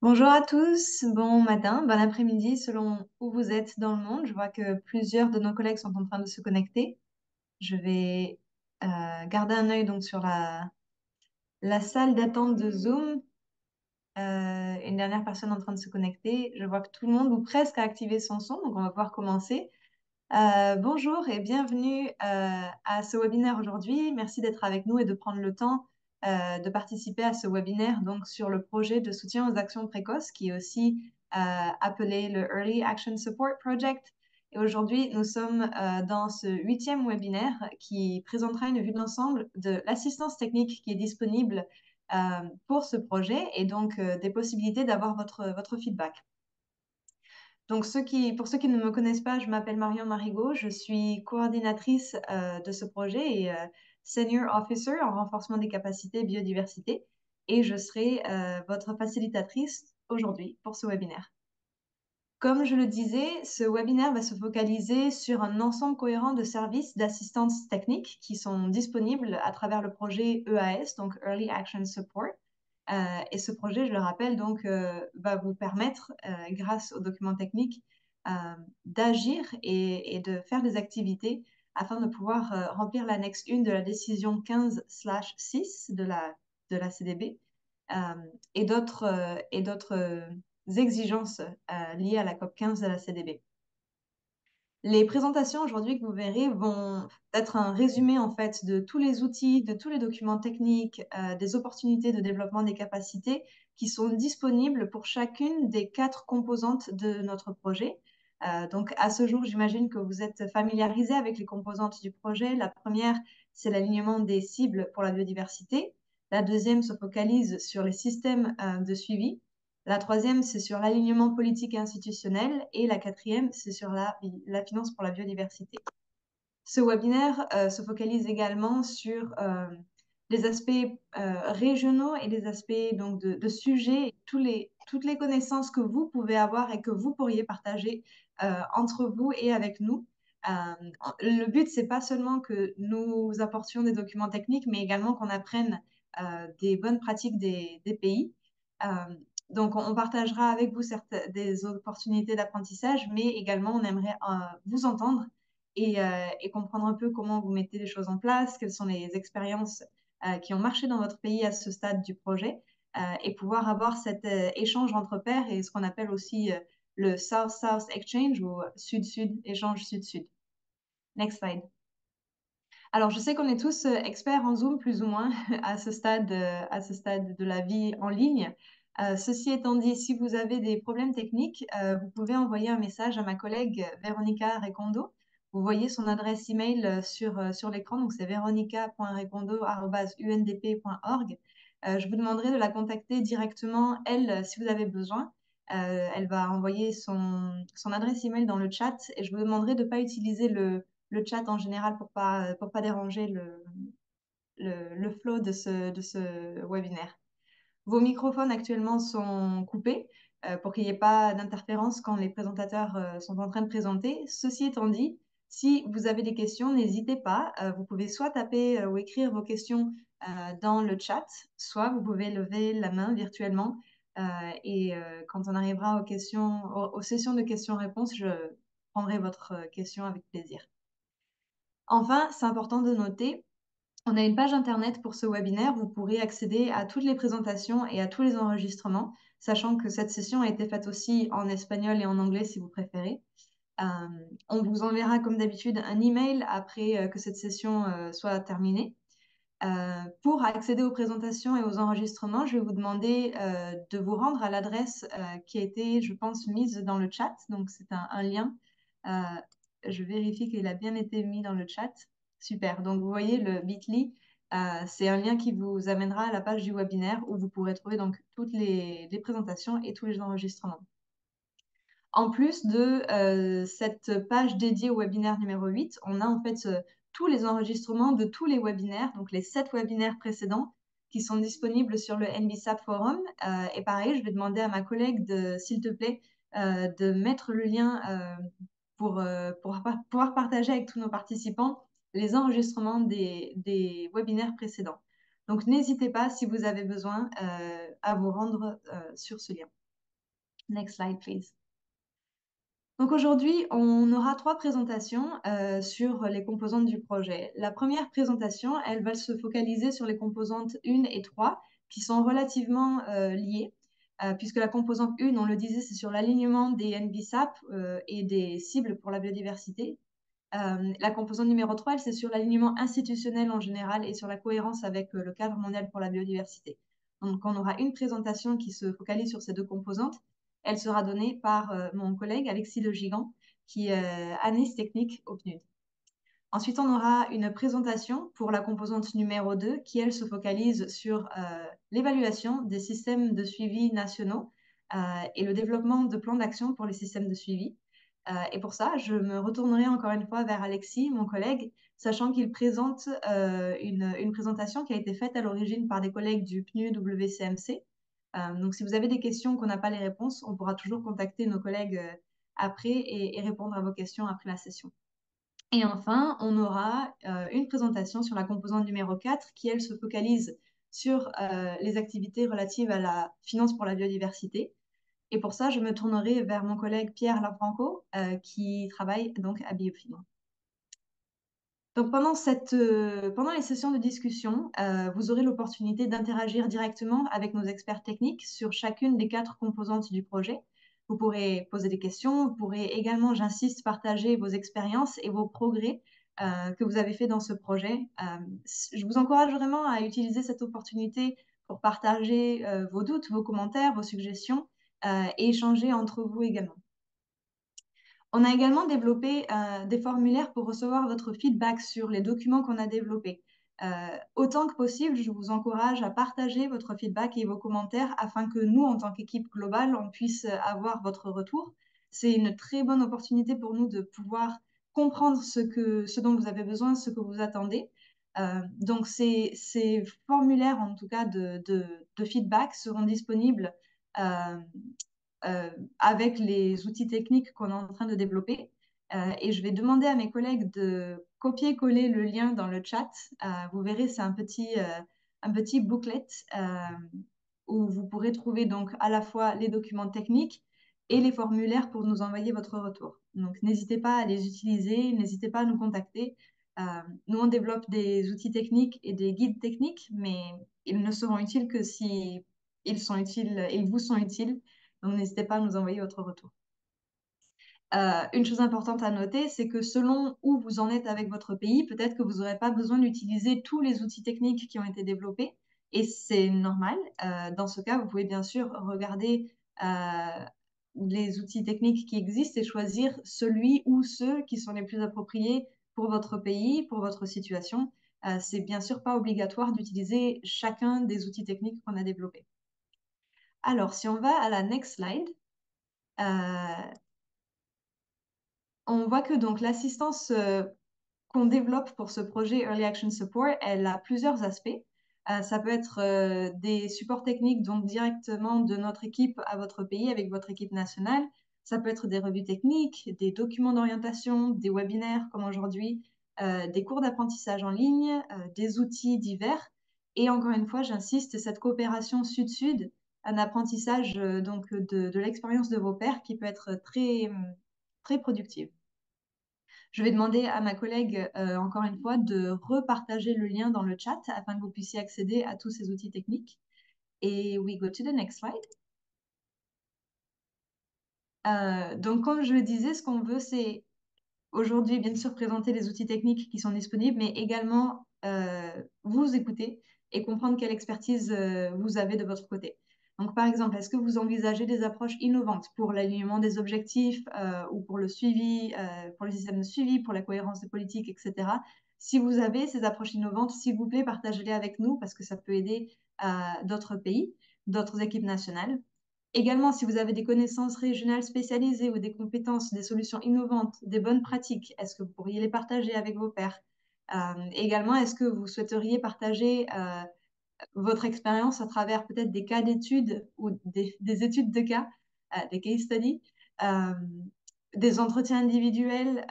Bonjour à tous, bon matin, bon après-midi selon où vous êtes dans le monde. Je vois que plusieurs de nos collègues sont en train de se connecter. Je vais garder un œil donc sur la salle d'attente de Zoom. Une dernière personne en train de se connecter. Je vois que tout le monde ou presque a activé son son, donc on va pouvoir commencer. Bonjour et bienvenue à ce webinaire aujourd'hui. Merci d'être avec nous et de prendre le temps de participer à ce webinaire donc, sur le projet de soutien aux actions précoces qui est aussi appelé le Early Action Support Project. Et aujourd'hui, nous sommes dans ce 8e webinaire qui présentera une vue d'ensemble de l'assistance technique qui est disponible pour ce projet et donc des possibilités d'avoir votre feedback. Donc, pour ceux qui ne me connaissent pas, je m'appelle Marion Marigot, je suis coordinatrice de ce projet et Senior Officer en renforcement des capacités biodiversité et je serai votre facilitatrice aujourd'hui pour ce webinaire. Comme je le disais, ce webinaire va se focaliser sur un ensemble cohérent de services d'assistance technique qui sont disponibles à travers le projet EAS, donc Early Action Support. Et ce projet, je le rappelle, donc, va vous permettre, grâce aux documents techniques, d'agir et de faire des activités afin de pouvoir remplir l'annexe 1 de la décision 15/6 de la CDB et d'autres exigences liées à la COP 15 de la CDB. Les présentations aujourd'hui que vous verrez vont être un résumé en fait de tous les outils, de tous les documents techniques, des opportunités de développement des capacités qui sont disponibles pour chacune des 4 composantes de notre projet. Donc à ce jour, j'imagine que vous êtes familiarisé avec les composantes du projet. La première, c'est l'alignement des cibles pour la biodiversité. La deuxième se focalise sur les systèmes de suivi. La troisième, c'est sur l'alignement politique et institutionnel. Et la quatrième, c'est sur la finance pour la biodiversité. Ce webinaire se focalise également sur les aspects régionaux et les aspects donc, de sujets, toutes les connaissances que vous pouvez avoir et que vous pourriez partager entre vous et avec nous. Le but, c'est pas seulement que nous apportions des documents techniques, mais également qu'on apprenne des bonnes pratiques des pays. Donc, on partagera avec vous des opportunités d'apprentissage, mais également, on aimerait vous entendre et comprendre un peu comment vous mettez les choses en place, quelles sont les expériences qui ont marché dans votre pays à ce stade du projet, et pouvoir avoir cet échange entre pairs et ce qu'on appelle aussi le South-South Exchange ou Sud-Sud, échange Sud-Sud. Next slide. Alors, je sais qu'on est tous experts en Zoom, plus ou moins, à ce stade de la vie en ligne. Ceci étant dit, si vous avez des problèmes techniques, vous pouvez envoyer un message à ma collègue Véronica Recondo. Vous voyez son adresse email sur l'écran, donc c'est veronica.recondo@undp.org. Je vous demanderai de la contacter directement, elle, si vous avez besoin. Elle va envoyer son adresse email dans le chat et je vous demanderai de ne pas utiliser le chat en général pour pas déranger le flow de ce webinaire. Vos microphones actuellement sont coupés pour qu'il n'y ait pas d'interférence quand les présentateurs sont en train de présenter. Ceci étant dit, si vous avez des questions, n'hésitez pas. Vous pouvez soit taper ou écrire vos questions dans le chat, soit vous pouvez lever la main virtuellement. Quand on arrivera aux sessions de questions-réponses, je prendrai votre question avec plaisir. Enfin, c'est important de noter, on a une page internet pour ce webinaire. Vous pourrez accéder à toutes les présentations et à tous les enregistrements, sachant que cette session a été faite aussi en espagnol et en anglais si vous préférez. On vous enverra comme d'habitude un email après que cette session soit terminée. Pour accéder aux présentations et aux enregistrements, je vais vous demander de vous rendre à l'adresse qui a été, je pense, mise dans le chat. Donc, c'est un lien. Euh, je vérifie qu'il a bien été mis dans le chat. Super. Donc, vous voyez le bit.ly. C'est un lien qui vous amènera à la page du webinaire où vous pourrez trouver donc toutes les présentations et tous les enregistrements. En plus de cette page dédiée au webinaire numéro 8, on a en fait tous les enregistrements de tous les webinaires, donc les 7 webinaires précédents qui sont disponibles sur le NBSAP Forum. Et pareil, je vais demander à ma collègue, s'il te plaît, de mettre le lien pour pouvoir partager avec tous nos participants les enregistrements des webinaires précédents. Donc, n'hésitez pas, si vous avez besoin, à vous rendre sur ce lien. Next slide, please. Donc aujourd'hui, on aura 3 présentations sur les composantes du projet. La première présentation, elle va se focaliser sur les composantes 1 et 3 qui sont relativement liées, puisque la composante 1, on le disait, c'est sur l'alignement des NBSAP et des cibles pour la biodiversité. La composante numéro 3, elle, c'est sur l'alignement institutionnel en général et sur la cohérence avec le cadre mondial pour la biodiversité. Donc, on aura une présentation qui se focalise sur ces 2 composantes. Elle sera donnée par mon collègue Alexis Le Gigant, qui est analyste technique au PNUD. Ensuite, on aura une présentation pour la composante numéro 2 qui, elle, se focalise sur l'évaluation des systèmes de suivi nationaux et le développement de plans d'action pour les systèmes de suivi. Et pour ça, je me retournerai encore une fois vers Alexis, mon collègue, sachant qu'il présente une présentation qui a été faite à l'origine par des collègues du PNUD WCMC. Donc, si vous avez des questions qu'on n'a pas les réponses, on pourra toujours contacter nos collègues après et répondre à vos questions après la session. Et enfin, on aura une présentation sur la composante numéro 4 qui, elle, se focalise sur les activités relatives à la finance pour la biodiversité. Et pour ça, je me tournerai vers mon collègue Pierre Lafranco, qui travaille donc à Biofin. Donc pendant les sessions de discussion, vous aurez l'opportunité d'interagir directement avec nos experts techniques sur chacune des 4 composantes du projet. Vous pourrez poser des questions, vous pourrez également, j'insiste, partager vos expériences et vos progrès que vous avez fait dans ce projet. Je vous encourage vraiment à utiliser cette opportunité pour partager vos doutes, vos commentaires, vos suggestions et échanger entre vous également. On a également développé des formulaires pour recevoir votre feedback sur les documents qu'on a développés. Autant que possible, je vous encourage à partager votre feedback et vos commentaires afin que nous, en tant qu'équipe globale, on puisse avoir votre retour. C'est une très bonne opportunité pour nous de pouvoir comprendre ce dont vous avez besoin, ce que vous attendez. Donc, ces formulaires, en tout cas, de feedback seront disponibles avec les outils techniques qu'on est en train de développer. Et je vais demander à mes collègues de copier-coller le lien dans le chat. Vous verrez, c'est un petit booklet où vous pourrez trouver donc à la fois les documents techniques et les formulaires pour nous envoyer votre retour. Donc, n'hésitez pas à les utiliser, n'hésitez pas à nous contacter. Nous, on développe des outils techniques et des guides techniques, mais ils ne seront utiles que si ils sont utiles, ils vous sont utiles. Donc, n'hésitez pas à nous envoyer votre retour. Une chose importante à noter, c'est que selon où vous en êtes avec votre pays, peut-être que vous n'aurez pas besoin d'utiliser tous les outils techniques qui ont été développés. Et c'est normal. Dans ce cas, vous pouvez bien sûr regarder les outils techniques qui existent et choisir celui ou ceux qui sont les plus appropriés pour votre pays, pour votre situation. C'est bien sûr pas obligatoire d'utiliser chacun des outils techniques qu'on a développés. Alors, si on va à la next slide, on voit que donc l'assistance qu'on développe pour ce projet Early Action Support, elle a plusieurs aspects. Ça peut être des supports techniques, donc directement de notre équipe à votre pays avec votre équipe nationale. Ça peut être des revues techniques, des documents d'orientation, des webinaires comme aujourd'hui, des cours d'apprentissage en ligne, des outils divers. Et encore une fois, j'insiste, cette coopération sud-sud, un apprentissage donc de l'expérience de vos pairs qui peut être très, très productive. Je vais demander à ma collègue, encore une fois, de repartager le lien dans le chat afin que vous puissiez accéder à tous ces outils techniques. Et we go to the next slide. Donc, comme je le disais, ce qu'on veut, c'est aujourd'hui, bien sûr, présenter les outils techniques qui sont disponibles, mais également vous écouter et comprendre quelle expertise vous avez de votre côté. Donc, par exemple, est-ce que vous envisagez des approches innovantes pour l'alignement des objectifs ou pour le suivi, pour le système de suivi, pour la cohérence des politiques, etc. Si vous avez ces approches innovantes, s'il vous plaît, partagez-les avec nous parce que ça peut aider d'autres pays, d'autres équipes nationales. Également, si vous avez des connaissances régionales spécialisées ou des compétences, des solutions innovantes, des bonnes pratiques, est-ce que vous pourriez les partager avec vos pairs? Également, est-ce que vous souhaiteriez partager votre expérience à travers peut-être des cas d'études ou des études de cas, des case studies, des entretiens individuels?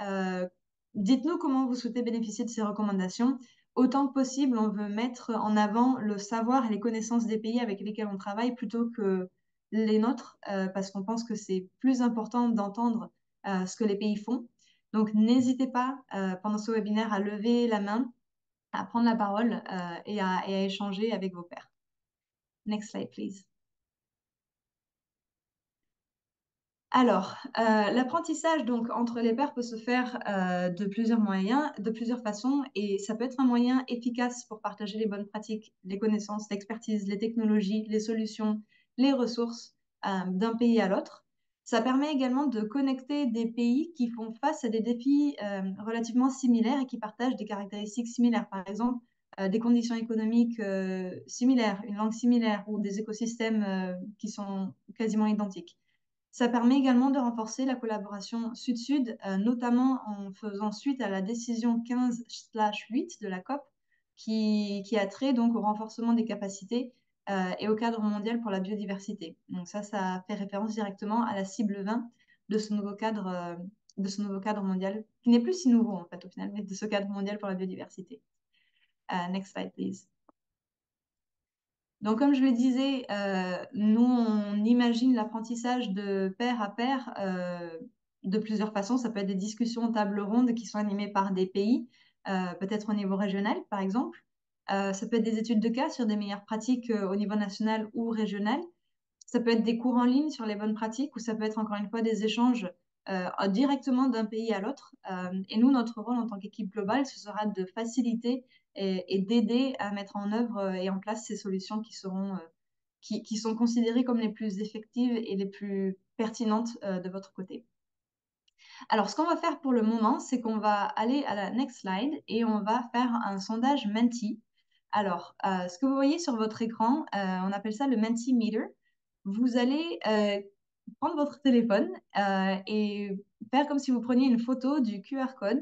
Dites-nous comment vous souhaitez bénéficier de ces recommandations. Autant que possible, on veut mettre en avant le savoir et les connaissances des pays avec lesquels on travaille plutôt que les nôtres parce qu'on pense que c'est plus important d'entendre ce que les pays font. Donc, n'hésitez pas pendant ce webinaire à lever la main, à prendre la parole et à échanger avec vos pairs. Next slide, please. Alors, l'apprentissage donc entre les pairs peut se faire de plusieurs moyens, de plusieurs façons, et ça peut être un moyen efficace pour partager les bonnes pratiques, les connaissances, l'expertise, les technologies, les solutions, les ressources d'un pays à l'autre. Ça permet également de connecter des pays qui font face à des défis relativement similaires et qui partagent des caractéristiques similaires. Par exemple, des conditions économiques similaires, une langue similaire ou des écosystèmes qui sont quasiment identiques. Ça permet également de renforcer la collaboration Sud-Sud, notamment en faisant suite à la décision 15/8 de la COP qui a trait donc au renforcement des capacités et au cadre mondial pour la biodiversité. Donc ça fait référence directement à la cible 20 de ce nouveau cadre mondial, qui n'est plus si nouveau en fait au final, mais de ce cadre mondial pour la biodiversité. Next slide, please. Donc, comme je le disais, nous, on imagine l'apprentissage de pair à pair de plusieurs façons. Ça peut être des discussions table ronde qui sont animées par des pays, peut-être au niveau régional, par exemple. Ça peut être des études de cas sur des meilleures pratiques au niveau national ou régional. Ça peut être des cours en ligne sur les bonnes pratiques ou ça peut être encore une fois des échanges directement d'un pays à l'autre. Et nous, notre rôle en tant qu'équipe globale, ce sera de faciliter et d'aider à mettre en œuvre et en place ces solutions qui sont considérées comme les plus effectives et les plus pertinentes de votre côté. Alors, ce qu'on va faire pour le moment, c'est qu'on va aller à la next slide et on va faire un sondage Menti. Alors, ce que vous voyez sur votre écran, on appelle ça le Mentimeter. Vous allez prendre votre téléphone et faire comme si vous preniez une photo du QR code.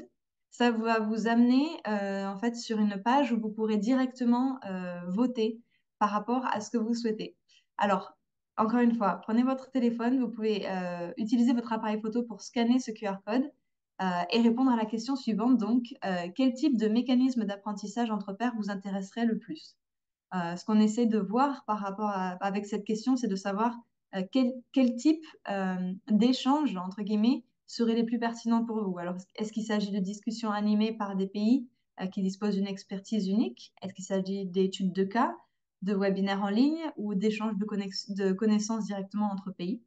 Ça va vous amener en fait sur une page où vous pourrez directement voter par rapport à ce que vous souhaitez. Alors, encore une fois, prenez votre téléphone, vous pouvez utiliser votre appareil photo pour scanner ce QR code et répondre à la question suivante. Donc, quel type de mécanisme d'apprentissage entre pairs vous intéresserait le plus? Ce qu'on essaie de voir avec cette question, c'est de savoir quel type d'échange, entre guillemets, seraient les plus pertinents pour vous. Alors, est-ce qu'il s'agit de discussions animées par des pays qui disposent d'une expertise unique? Est-ce qu'il s'agit d'études de cas, de webinaires en ligne ou d'échanges de connaissances directement entre pays?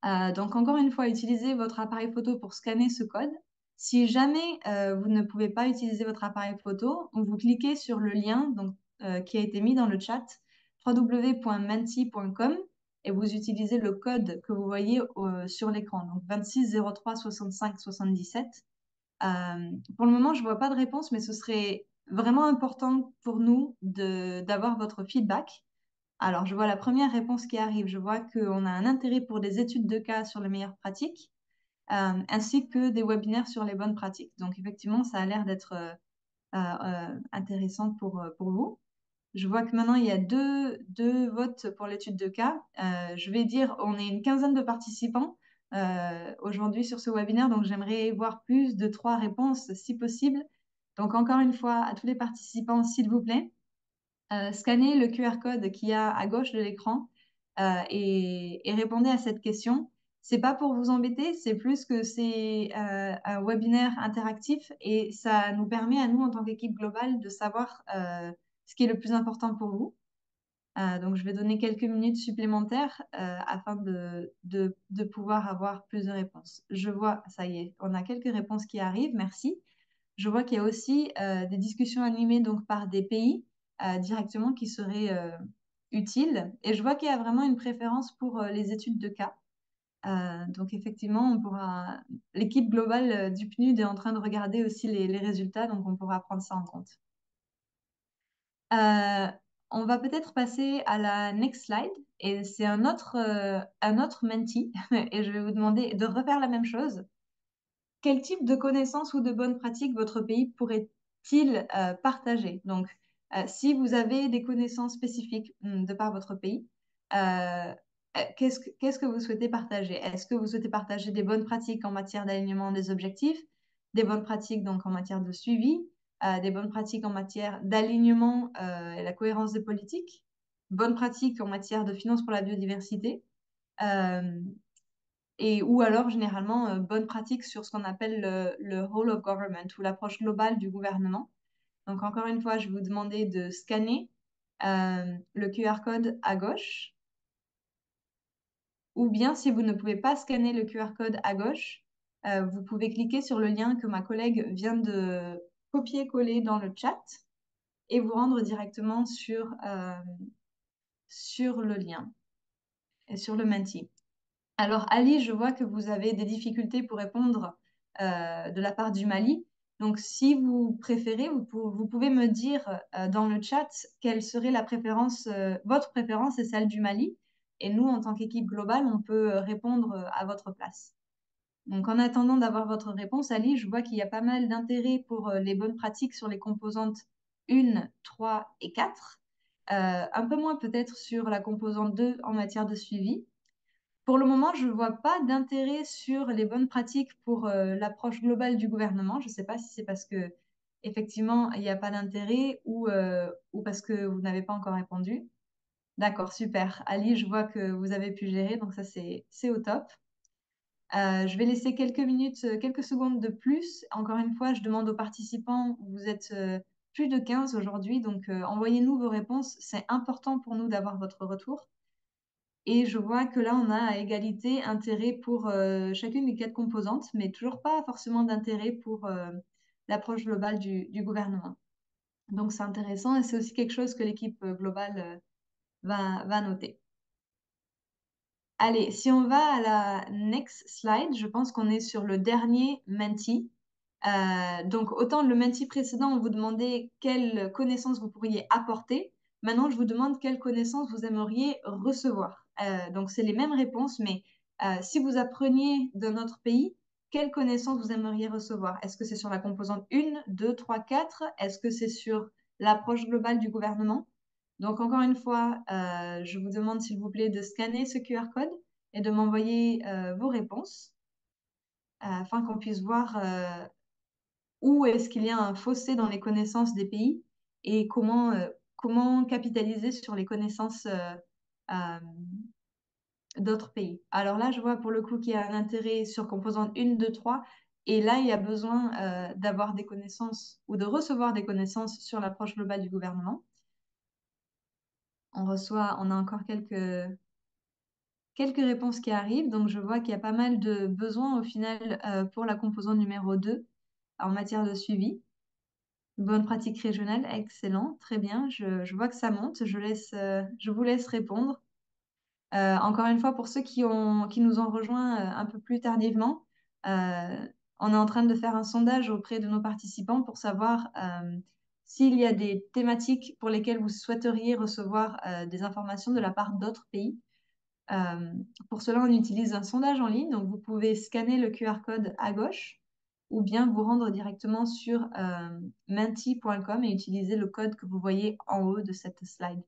Donc, encore une fois, utilisez votre appareil photo pour scanner ce code. Si jamais vous ne pouvez pas utiliser votre appareil photo, vous cliquez sur le lien qui a été mis dans le chat www.menti.com et vous utilisez le code que vous voyez sur l'écran, donc 26 03 65 77. Pour le moment, je ne vois pas de réponse, mais ce serait vraiment important pour nous d'avoir votre feedback. Alors, je vois la première réponse qui arrive. Je vois qu'on a un intérêt pour des études de cas sur les meilleures pratiques, ainsi que des webinaires sur les bonnes pratiques. Donc, effectivement, ça a l'air d'être intéressant pour vous. Je vois que maintenant, il y a deux votes pour l'étude de cas. Je vais dire, on est une quinzaine de participants aujourd'hui sur ce webinaire, donc j'aimerais voir plus de 3 réponses si possible. Donc, encore une fois, à tous les participants, s'il vous plaît, scannez le QR code qu'il y a à gauche de l'écran et répondez à cette question. C'est pas pour vous embêter, c'est plus que c'est un webinaire interactif et ça nous permet à nous, en tant qu'équipe globale, de savoir ce qui est le plus important pour vous. Donc, je vais donner quelques minutes supplémentaires afin de pouvoir avoir plus de réponses. Je vois, ça y est, on a quelques réponses qui arrivent, merci. Je vois qu'il y a aussi des discussions animées donc, par des pays directement qui seraient utiles. Et je vois qu'il y a vraiment une préférence pour les études de cas. Donc effectivement, l'équipe globale du PNUD est en train de regarder aussi les résultats, donc on pourra prendre ça en compte. On va peut-être passer à la next slide et c'est un autre Menti et je vais vous demander de refaire la même chose. Quel type de connaissances ou de bonnes pratiques votre pays pourrait-il partager? Donc, si vous avez des connaissances spécifiques de par votre pays, qu'est-ce que vous souhaitez partager? Est-ce que vous souhaitez partager des bonnes pratiques en matière d'alignement des objectifs, des bonnes pratiques donc en matière de suivi, des bonnes pratiques en matière d'alignement et la cohérence des politiques, bonnes pratiques en matière de finances pour la biodiversité, euh, et ou alors généralement bonnes pratiques sur ce qu'on appelle le whole of government ou l'approche globale du gouvernement. Donc encore une fois, je vais vous demander de scanner le QR code à gauche, ou bien si vous ne pouvez pas scanner le QR code à gauche, vous pouvez cliquer sur le lien que ma collègue vient de copier-coller dans le chat et vous rendre directement sur le lien et sur le Menti. Alors, Ali, je vois que vous avez des difficultés pour répondre de la part du Mali. Donc, si vous préférez, vous pouvez me dire dans le chat quelle serait la préférence, votre préférence et celle du Mali. Et nous, en tant qu'équipe globale, on peut répondre à votre place. Donc, en attendant d'avoir votre réponse, Ali, je vois qu'il y a pas mal d'intérêt pour les bonnes pratiques sur les composantes 1, 3 et 4. Un peu moins peut-être sur la composante 2 en matière de suivi. Pour le moment, je ne vois pas d'intérêt sur les bonnes pratiques pour l'approche globale du gouvernement. Je ne sais pas si c'est parce que effectivement il n'y a pas d'intérêt ou parce que vous n'avez pas encore répondu. D'accord, super. Ali, je vois que vous avez pu gérer, donc ça c'est au top. Je vais laisser quelques minutes, quelques secondes de plus. Encore une fois, je demande aux participants, vous êtes plus de 15 aujourd'hui, donc envoyez-nous vos réponses. C'est important pour nous d'avoir votre retour. Et je vois que là, on a à égalité intérêt pour chacune des quatre composantes, mais toujours pas forcément d'intérêt pour l'approche globale du gouvernement. Donc, c'est intéressant et c'est aussi quelque chose que l'équipe globale va noter. Allez, si on va à la next slide, je pense qu'on est sur le dernier Menti. Donc, autant le Menti précédent, on vous demandait quelles connaissances vous pourriez apporter. Maintenant, je vous demande quelles connaissances vous aimeriez recevoir. Donc, c'est les mêmes réponses, mais si vous appreniez d'un autre pays, quelles connaissances vous aimeriez recevoir? Est-ce que c'est sur la composante 1, 2, 3, 4? Est-ce que c'est sur l'approche globale du gouvernement? Donc, encore une fois, je vous demande, s'il vous plaît, de scanner ce QR code et de m'envoyer vos réponses afin qu'on puisse voir où est-ce qu'il y a un fossé dans les connaissances des pays et comment capitaliser sur les connaissances euh, d'autres pays. Alors là, je vois pour le coup qu'il y a un intérêt sur composante 1, 2, 3. Et là, il y a besoin d'avoir des connaissances ou de recevoir des connaissances sur l'approche globale du gouvernement. On a encore quelques réponses qui arrivent. Donc, je vois qu'il y a pas mal de besoins au final pour la composante numéro 2 en matière de suivi. Bonne pratique régionale, excellent, très bien. Je vois que ça monte. Je vous laisse répondre. Encore une fois, pour ceux qui nous ont rejoints un peu plus tardivement, euh, on est en train de faire un sondage auprès de nos participants pour savoir s'il y a des thématiques pour lesquelles vous souhaiteriez recevoir des informations de la part d'autres pays. Euh, pour cela, on utilise un sondage en ligne. Donc, vous pouvez scanner le QR code à gauche ou bien vous rendre directement sur menti.com et utiliser le code que vous voyez en haut de cette slide.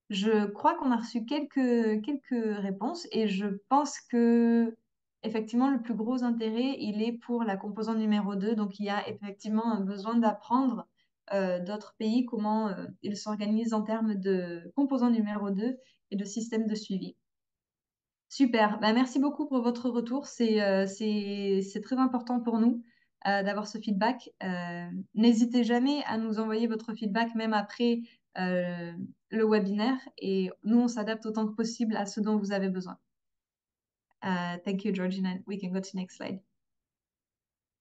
Je crois qu'on a reçu quelques réponses et je pense que effectivement le plus gros intérêt, il est pour la composante numéro 2. Donc, il y a effectivement un besoin d'apprendre d'autres pays comment ils s'organisent en termes de composant numéro 2 et de système de suivi. Super. Bah, merci beaucoup pour votre retour. C'est très important pour nous d'avoir ce feedback. N'hésitez jamais à nous envoyer votre feedback même après euh, le webinaire et nous, on s'adapte autant que possible à ce dont vous avez besoin. Thank you, Georgina. We can go to next slide.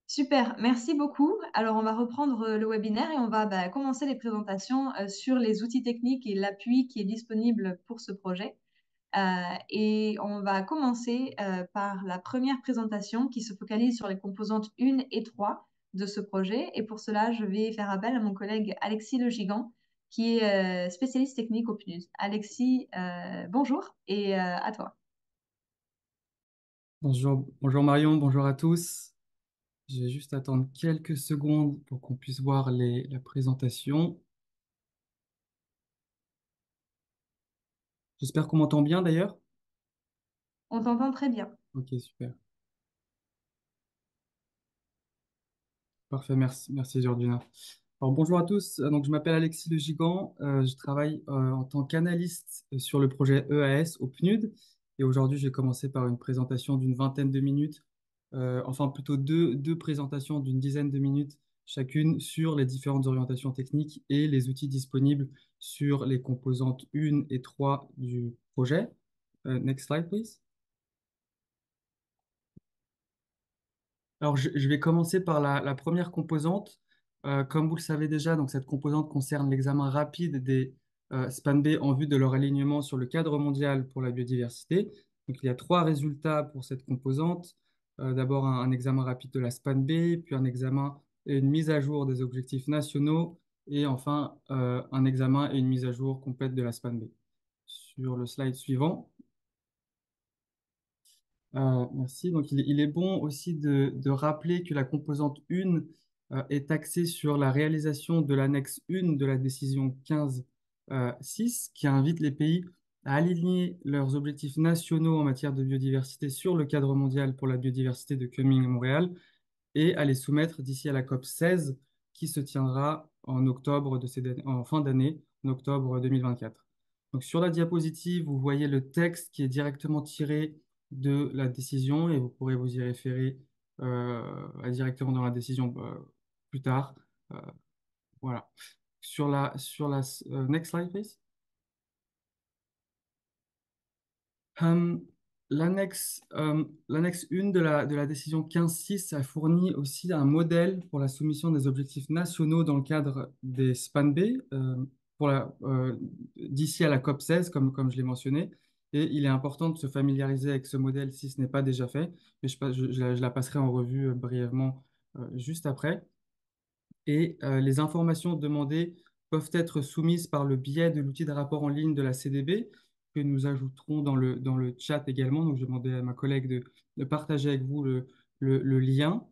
Super, merci beaucoup. Alors, on va reprendre le webinaire et on va commencer les présentations sur les outils techniques et l'appui qui est disponible pour ce projet. Et on va commencer par la première présentation qui se focalise sur les composantes 1 et 3 de ce projet. Et pour cela, je vais faire appel à mon collègue Alexis Le Gigant, qui est spécialiste technique au PNUS. Alexis, bonjour et à toi. Bonjour, bonjour Marion, bonjour à tous. Je vais juste attendre quelques secondes pour qu'on puisse voir la présentation. J'espère qu'on m'entend bien d'ailleurs. On t'entend très bien. Ok, super. Parfait, merci, merci Georgina. Alors, bonjour à tous. Donc, je m'appelle Alexis Le Gigant. Je travaille en tant qu'analyste sur le projet EAS au PNUD. Et aujourd'hui, j'ai commencé par une présentation d'une vingtaine de minutes, enfin plutôt deux présentations d'une dizaine de minutes chacune sur les différentes orientations techniques et les outils disponibles sur les composantes 1 et 3 du projet. Next slide, please. Alors, je vais commencer par la première composante. Comme vous le savez déjà, donc cette composante concerne l'examen rapide des SPAN B en vue de leur alignement sur le cadre mondial pour la biodiversité. Donc, il y a trois résultats pour cette composante. D'abord, un examen rapide de la SPAN B, puis un examen et une mise à jour des objectifs nationaux, et enfin, un examen et une mise à jour complète de la SPAN B. Sur le slide suivant. Merci. Donc, il est bon aussi de rappeler que la composante 1 est axée sur la réalisation de l'annexe 1 de la décision 15-6, qui invite les pays à aligner leurs objectifs nationaux en matière de biodiversité sur le cadre mondial pour la biodiversité de Kunming à Montréal et à les soumettre d'ici à la COP 16 qui se tiendra en octobre en fin d'année, en octobre 2024. Donc sur la diapositive, vous voyez le texte qui est directement tiré de la décision et vous pourrez vous y référer directement dans la décision plus tard. Euh, voilà. Next slide, please. Euh, l'annexe 1 de la décision 15-6 a fourni aussi un modèle pour la soumission des objectifs nationaux dans le cadre des SPAN B d'ici à la COP 16, comme je l'ai mentionné. Et il est important de se familiariser avec ce modèle si ce n'est pas déjà fait, mais je la passerai en revue brièvement juste après et les informations demandées peuvent être soumises par le biais de l'outil de rapport en ligne de la CDB que nous ajouterons dans le chat également. Donc, je vais demander à ma collègue de partager avec vous le lien.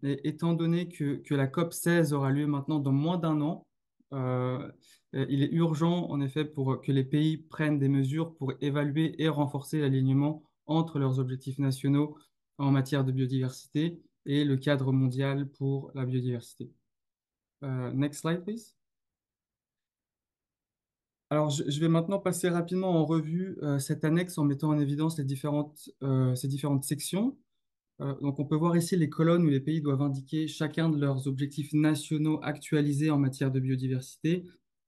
Et étant donné que la COP 16 aura lieu maintenant dans moins d'un an, euh, il est urgent, en effet, pour que les pays prennent des mesures pour évaluer et renforcer l'alignement entre leurs objectifs nationaux en matière de biodiversité et le cadre mondial pour la biodiversité. Next slide, please. Alors, je vais maintenant passer rapidement en revue cette annexe en mettant en évidence ces différentes sections. Donc, on peut voir ici les colonnes où les pays doivent indiquer chacun de leurs objectifs nationaux actualisés en matière de biodiversité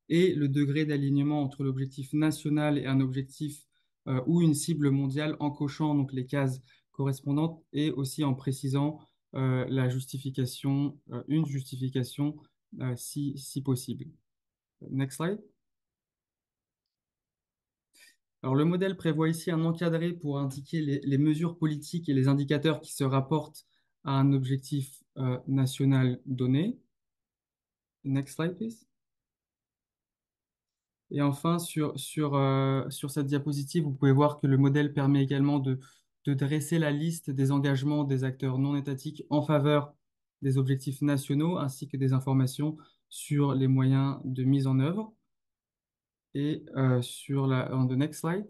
et le degré d'alignement entre l'objectif national et un objectif ou une cible mondiale en cochant donc les cases correspondantes et aussi en précisant la justification, une justification si possible. Next slide. Alors, le modèle prévoit ici un encadré pour indiquer les mesures politiques et les indicateurs qui se rapportent à un objectif national donné. Next slide, please. Et enfin, sur cette diapositive, vous pouvez voir que le modèle permet également de dresser la liste des engagements des acteurs non étatiques en faveur des objectifs nationaux, ainsi que des informations sur les moyens de mise en œuvre. Et on the next slide.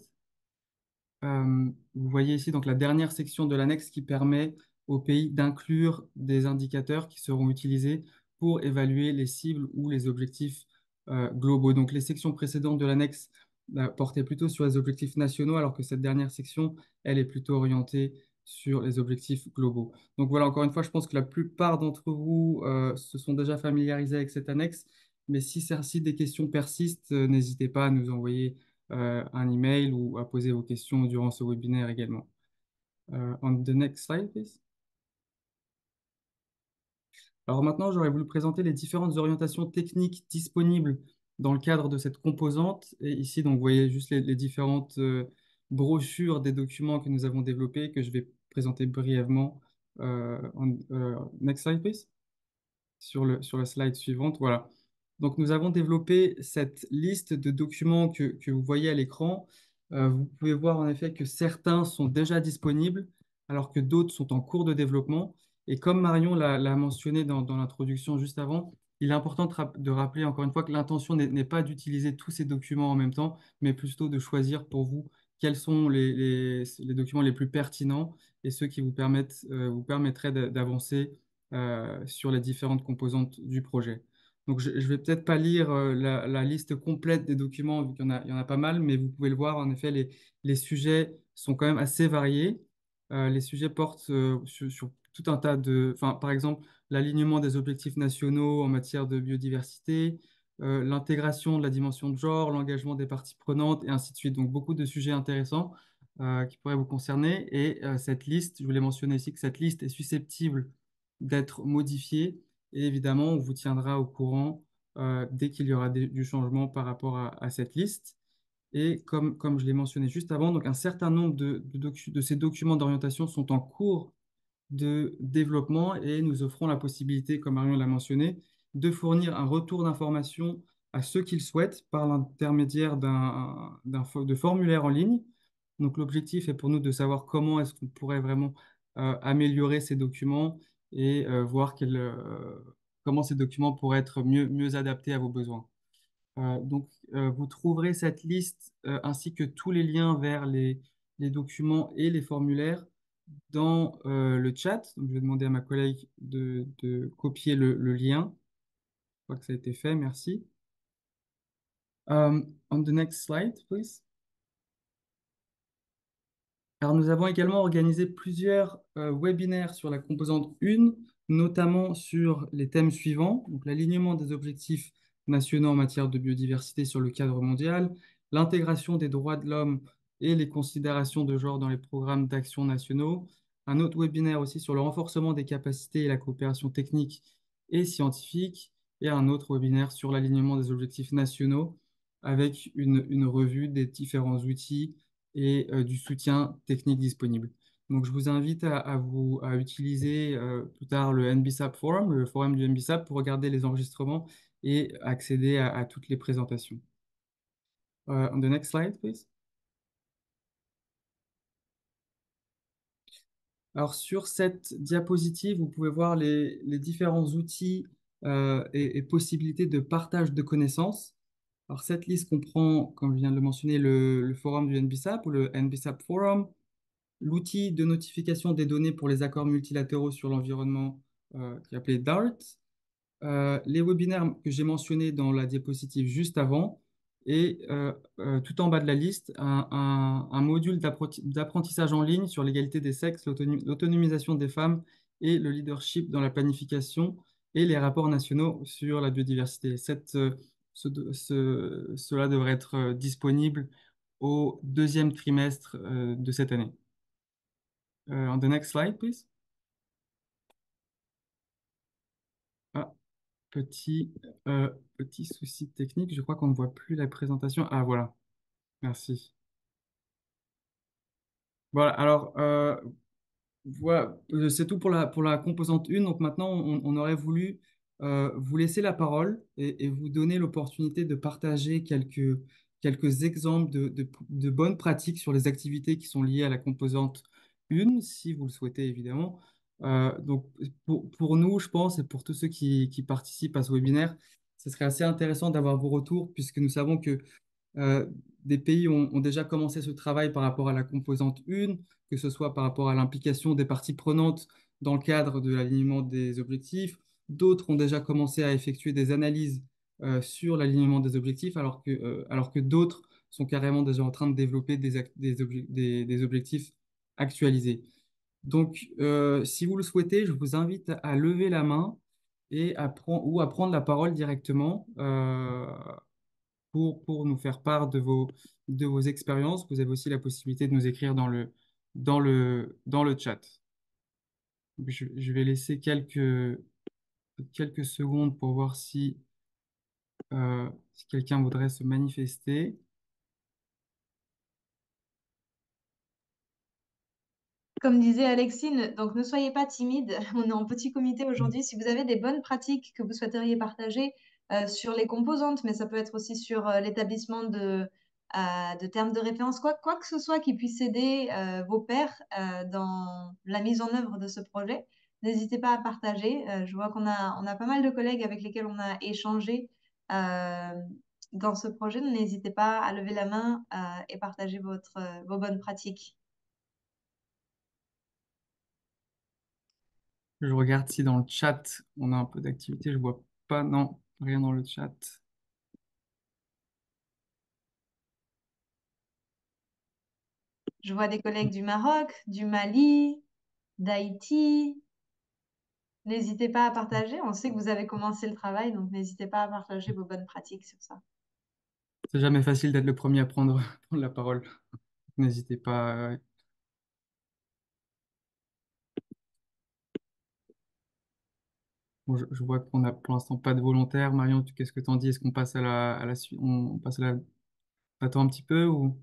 Vous voyez ici donc la dernière section de l'annexe qui permet au pays d'inclure des indicateurs qui seront utilisés pour évaluer les cibles ou les objectifs globaux. Donc les sections précédentes de l'annexe portaient plutôt sur les objectifs nationaux, alors que cette dernière section, elle est plutôt orientée sur les objectifs globaux. Donc voilà, encore une fois, je pense que la plupart d'entre vous se sont déjà familiarisés avec cette annexe, mais si des questions persistent, n'hésitez pas à nous envoyer un email ou à poser vos questions durant ce webinaire également. On the next slide, please. Alors maintenant, j'aurais voulu présenter les différentes orientations techniques disponibles dans le cadre de cette composante. Et ici, donc, vous voyez juste les différentes brochures des documents que nous avons développés que je vais présenter brièvement. Next slide, please. Sur la slide suivante, voilà. Donc, nous avons développé cette liste de documents que vous voyez à l'écran. Vous pouvez voir en effet que certains sont déjà disponibles, alors que d'autres sont en cours de développement. Et comme Marion l'a mentionné dans l'introduction juste avant, il est important de rappeler encore une fois que l'intention n'est pas d'utiliser tous ces documents en même temps, mais plutôt de choisir pour vous quels sont les documents les plus pertinents et ceux qui vous permettraient d'avancer sur les différentes composantes du projet. Donc, je ne vais peut-être pas lire la liste complète des documents, vu qu'il y en a pas mal, mais vous pouvez le voir, en effet, les sujets sont quand même assez variés. Les sujets portent sur tout un tas de... Enfin, par exemple, l'alignement des objectifs nationaux en matière de biodiversité, l'intégration de la dimension de genre, l'engagement des parties prenantes, et ainsi de suite. Donc, beaucoup de sujets intéressants qui pourraient vous concerner. Et cette liste, je voulais mentionner aussi que cette liste est susceptible d'être modifiée. Et évidemment, on vous tiendra au courant dès qu'il y aura du changement par rapport à cette liste. Et comme je l'ai mentionné juste avant, donc un certain nombre de ces documents d'orientation sont en cours de développement et nous offrons la possibilité, comme Marion l'a mentionné, de fournir un retour d'information à ceux qui le souhaitent par l'intermédiaire de formulaires en ligne. Donc l'objectif est pour nous de savoir comment est-ce qu'on pourrait vraiment améliorer ces documents et voir comment ces documents pourraient être mieux adaptés à vos besoins. Vous trouverez cette liste ainsi que tous les liens vers les documents et les formulaires dans le chat. Donc, je vais demander à ma collègue de copier le lien. Je crois que ça a été fait, merci. On the next slide, please. Alors, nous avons également organisé plusieurs webinaires sur la composante 1, notamment sur les thèmes suivants, donc l'alignement des objectifs nationaux en matière de biodiversité sur le cadre mondial, l'intégration des droits de l'homme et les considérations de genre dans les programmes d'action nationaux, un autre webinaire aussi sur le renforcement des capacités et la coopération technique et scientifique, et un autre webinaire sur l'alignement des objectifs nationaux avec une revue des différents outils et du soutien technique disponible. Donc, je vous invite à utiliser plus tard le NBSAP Forum, le forum du NBSAP, pour regarder les enregistrements et accéder à toutes les présentations. On the next slide, please. Alors, sur cette diapositive, vous pouvez voir les différents outils et possibilités de partage de connaissances. Alors, cette liste comprend, comme je viens de le mentionner, le forum du NBSAP ou le NBSAP Forum, l'outil de notification des données pour les accords multilatéraux sur l'environnement qui est appelé DART, les webinaires que j'ai mentionnés dans la diapositive juste avant, et tout en bas de la liste, un module d'apprentissage en ligne sur l'égalité des sexes, l'autonomisation des femmes et le leadership dans la planification et les rapports nationaux sur la biodiversité. Cela devrait être disponible au deuxième trimestre de cette année. On the next slide, please. Ah, petit souci technique. Je crois qu'on ne voit plus la présentation. Ah, voilà. Merci. Voilà. Alors, voilà, c'est tout pour pour la composante 1. Donc maintenant, on aurait voulu vous laisser la parole et vous donner l'opportunité de partager quelques exemples de bonnes pratiques sur les activités qui sont liées à la composante 1, si vous le souhaitez évidemment. Donc pour nous, je pense, et pour tous ceux qui participent à ce webinaire, ce serait assez intéressant d'avoir vos retours puisque nous savons que euh, des pays ont déjà commencé ce travail par rapport à la composante 1, que ce soit par rapport à l'implication des parties prenantes dans le cadre de l'alignement des objectifs. D'autres ont déjà commencé à effectuer des analyses sur l'alignement des objectifs, alors que d'autres sont carrément déjà en train de développer des objectifs actualisés. Donc, si vous le souhaitez, je vous invite à lever la main et ou à prendre la parole directement. Pour nous faire part de vos expériences. Vous avez aussi la possibilité de nous écrire dans le chat. Je vais laisser quelques secondes pour voir si quelqu'un voudrait se manifester. Comme disait Alexine, donc ne soyez pas timide. On est en petit comité aujourd'hui. Si vous avez des bonnes pratiques que vous souhaiteriez partager sur les composantes, mais ça peut être aussi sur l'établissement de termes de référence, quoi que ce soit qui puisse aider vos pairs dans la mise en œuvre de ce projet, n'hésitez pas à partager. Je vois on a pas mal de collègues avec lesquels on a échangé euh, dans ce projet. N'hésitez pas à lever la main et partager vos bonnes pratiques. Je regarde si dans le chat, on a un peu d'activité. Je vois pas, non, rien dans le chat. Je vois des collègues du Maroc, du Mali, d'Haïti. N'hésitez pas à partager. On sait que vous avez commencé le travail, donc n'hésitez pas à partager vos bonnes pratiques sur ça. C'est jamais facile d'être le premier à prendre, prendre la parole. N'hésitez pas. Bon, je vois qu'on a pour l'instant pas de volontaire. Marion, qu'est-ce que t'en dis? Est-ce qu'on passe à la suite? On passe à la... Attends un petit peu ou...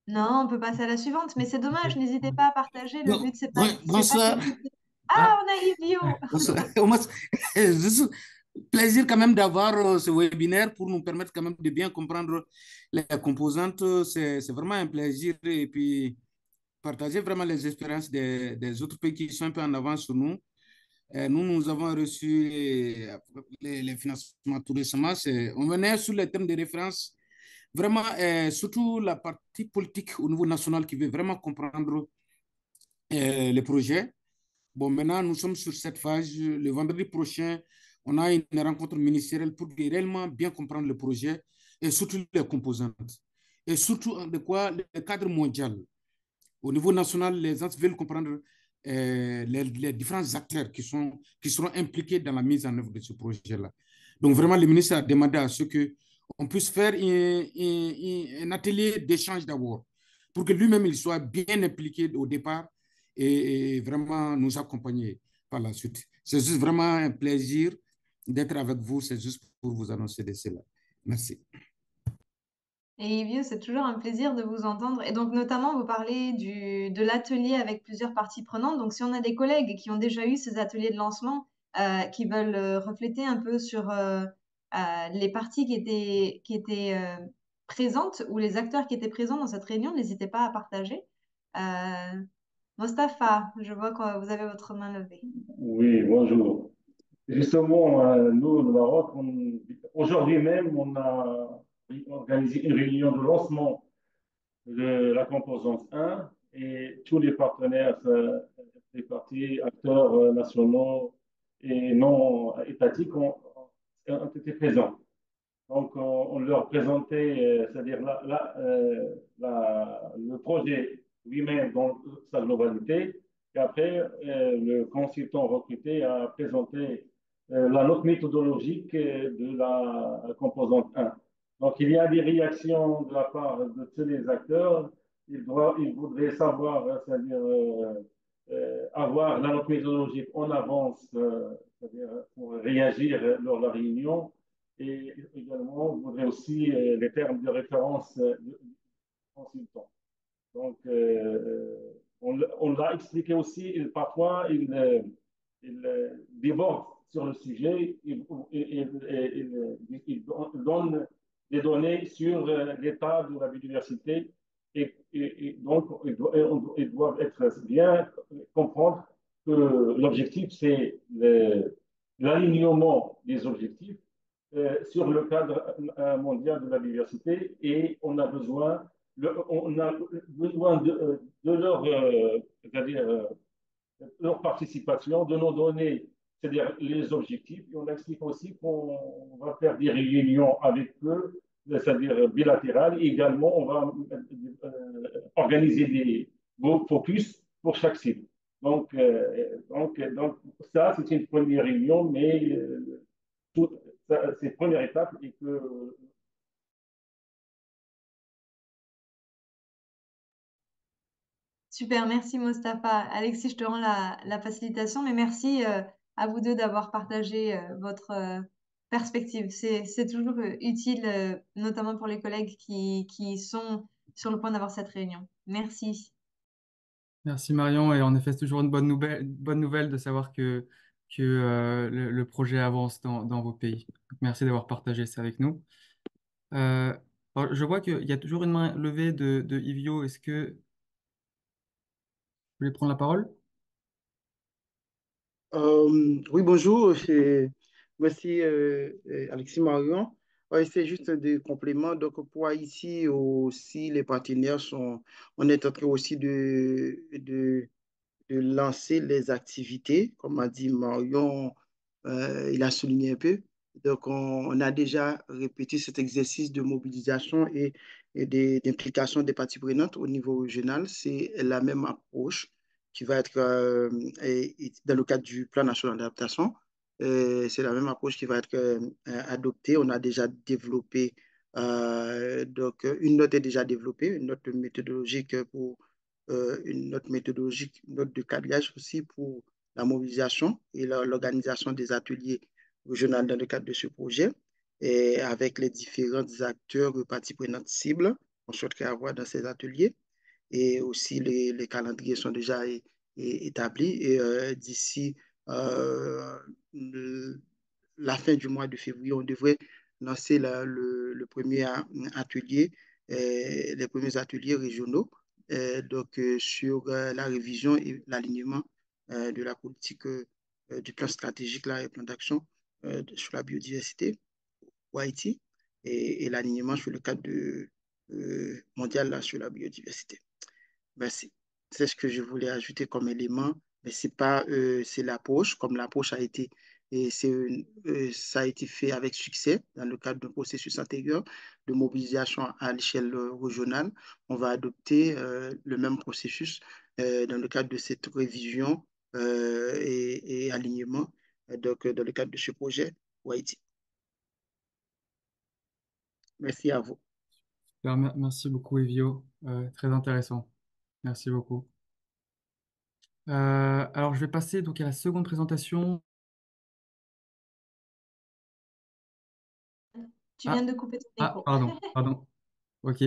Non, on peut passer à la suivante, mais c'est Ok. dommage. N'hésitez pas à partager. Le Non, but, c'est pas bonsoir. d'écouter. Ah, Ah, on a Ivio. Bonsoir. Juste plaisir quand même d'avoir ce webinaire pour nous permettre quand même de bien comprendre les composantes. C'est vraiment un plaisir et puis partager vraiment les expériences des autres pays qui sont un peu en avance sur nous. Nous avons reçu les financements tout récemment. On venait sur les termes de référence, vraiment, surtout la partie politique au niveau national qui veut vraiment comprendre les projets. Bon, maintenant, nous sommes sur cette phase. Le vendredi prochain, on a une rencontre ministérielle pour réellement bien comprendre le projet et surtout les composantes. Et surtout, de quoi le cadre mondial. Au niveau national, les gens veulent comprendre les différents acteurs qui seront impliqués dans la mise en œuvre de ce projet-là. Donc, vraiment, le ministre a demandé à ce qu'on puisse faire un atelier d'échange d'abord, pour que lui-même il soit bien impliqué au départ et vraiment nous accompagner par la suite. C'est juste vraiment un plaisir d'être avec vous. C'est juste pour vous annoncer de cela. Merci. Et Yvio, c'est toujours un plaisir de vous entendre. Et donc, notamment, vous parlez de l'atelier avec plusieurs parties prenantes. Donc, si on a des collègues qui ont déjà eu ces ateliers de lancement, qui veulent refléter un peu sur les parties qui étaient présentes ou les acteurs qui étaient présents dans cette réunion, n'hésitez pas à partager. Euh, Mostafa, je vois que vous avez votre main levée. Oui, bonjour. Justement, nous, le Maroc, aujourd'hui même, on a organisé une réunion de lancement de la composante 1 et tous les partenaires, les partis, acteurs nationaux et non étatiques ont été présents. Donc, on leur présentait, c'est-à-dire le projet lui-même dans sa globalité. Et après, le consultant recruté a présenté la note méthodologique de la composante 1. Donc, il y a des réactions de la part de tous les acteurs. Ils voudraient savoir, c'est-à-dire avoir la note méthodologique en avance, c'est-à-dire pour réagir lors de la réunion et également, on voudrait aussi les termes de référence du consultant. Donc, on l'a expliqué aussi, parfois, il déborde sur le sujet, il donne des données sur l'état de la biodiversité et donc, ils doivent être bien comprendre que l'objectif, c'est l'alignement des objectifs sur le cadre mondial de la biodiversité et on a besoin de leur, c'est-à-dire, leur participation, de nos données, c'est-à-dire les objectifs. Et on explique aussi qu'on va faire des réunions avec eux, c'est-à-dire bilatérales. Et également, on va organiser des groupes focus pour chaque cible. Donc ça, c'est une première réunion, mais c'est une première étape et que Super, merci Mostafa. Alexis, je te rends la facilitation, mais merci à vous deux d'avoir partagé votre perspective. C'est toujours utile, notamment pour les collègues qui sont sur le point d'avoir cette réunion. Merci. Merci Marion. Et en effet, c'est toujours bonne nouvelle de savoir que le projet avance dans vos pays. Donc, merci d'avoir partagé ça avec nous. Euh, alors, je vois qu'il y a toujours une main levée de Ivio. Est-ce que vous voulez prendre la parole? Oui, bonjour. Merci, Alexis Marion. Ouais, c'est juste des compléments. Donc, pour Haïti aussi, les partenaires on est en train aussi de de lancer les activités, comme a dit Marion, il a souligné un peu. Donc, on a déjà répété cet exercice de mobilisation et d'implication des parties prenantes au niveau régional. C'est la même approche qui va être dans le cadre du plan national d'adaptation. C'est la même approche qui va être adoptée. On a déjà développé, donc une note est déjà développée, une note méthodologique pour une note méthodologique, une note de cadrage aussi pour la mobilisation et l'organisation des ateliers régionaux dans le cadre de ce projet et avec les différents acteurs, parties prenantes cibles qu'on souhaiterait avoir dans ces ateliers. Et aussi, les calendriers sont déjà établis. Et d'ici le- la fin du mois de février, on devrait lancer le premier atelier, les premiers ateliers régionaux, donc sur la révision et l'alignement de la politique du plan stratégique, là, et plan d'action sur la biodiversité pour Haïti et l'alignement sur le cadre mondial là, sur la biodiversité. Merci. C'est ce que je voulais ajouter comme élément, mais c'est pas, c'est l'approche, comme l'approche a été, et ça a été fait avec succès dans le cadre d'un processus antérieur de mobilisation à l'échelle régionale. On va adopter le même processus dans le cadre de cette révision et alignement, donc dans le cadre de ce projet pour Haïti. Merci à vous. Super, merci beaucoup, Evio. Très intéressant. Merci beaucoup. Alors, je vais passer donc à la seconde présentation. Tu viens de couper ton micro. Pardon. Ok.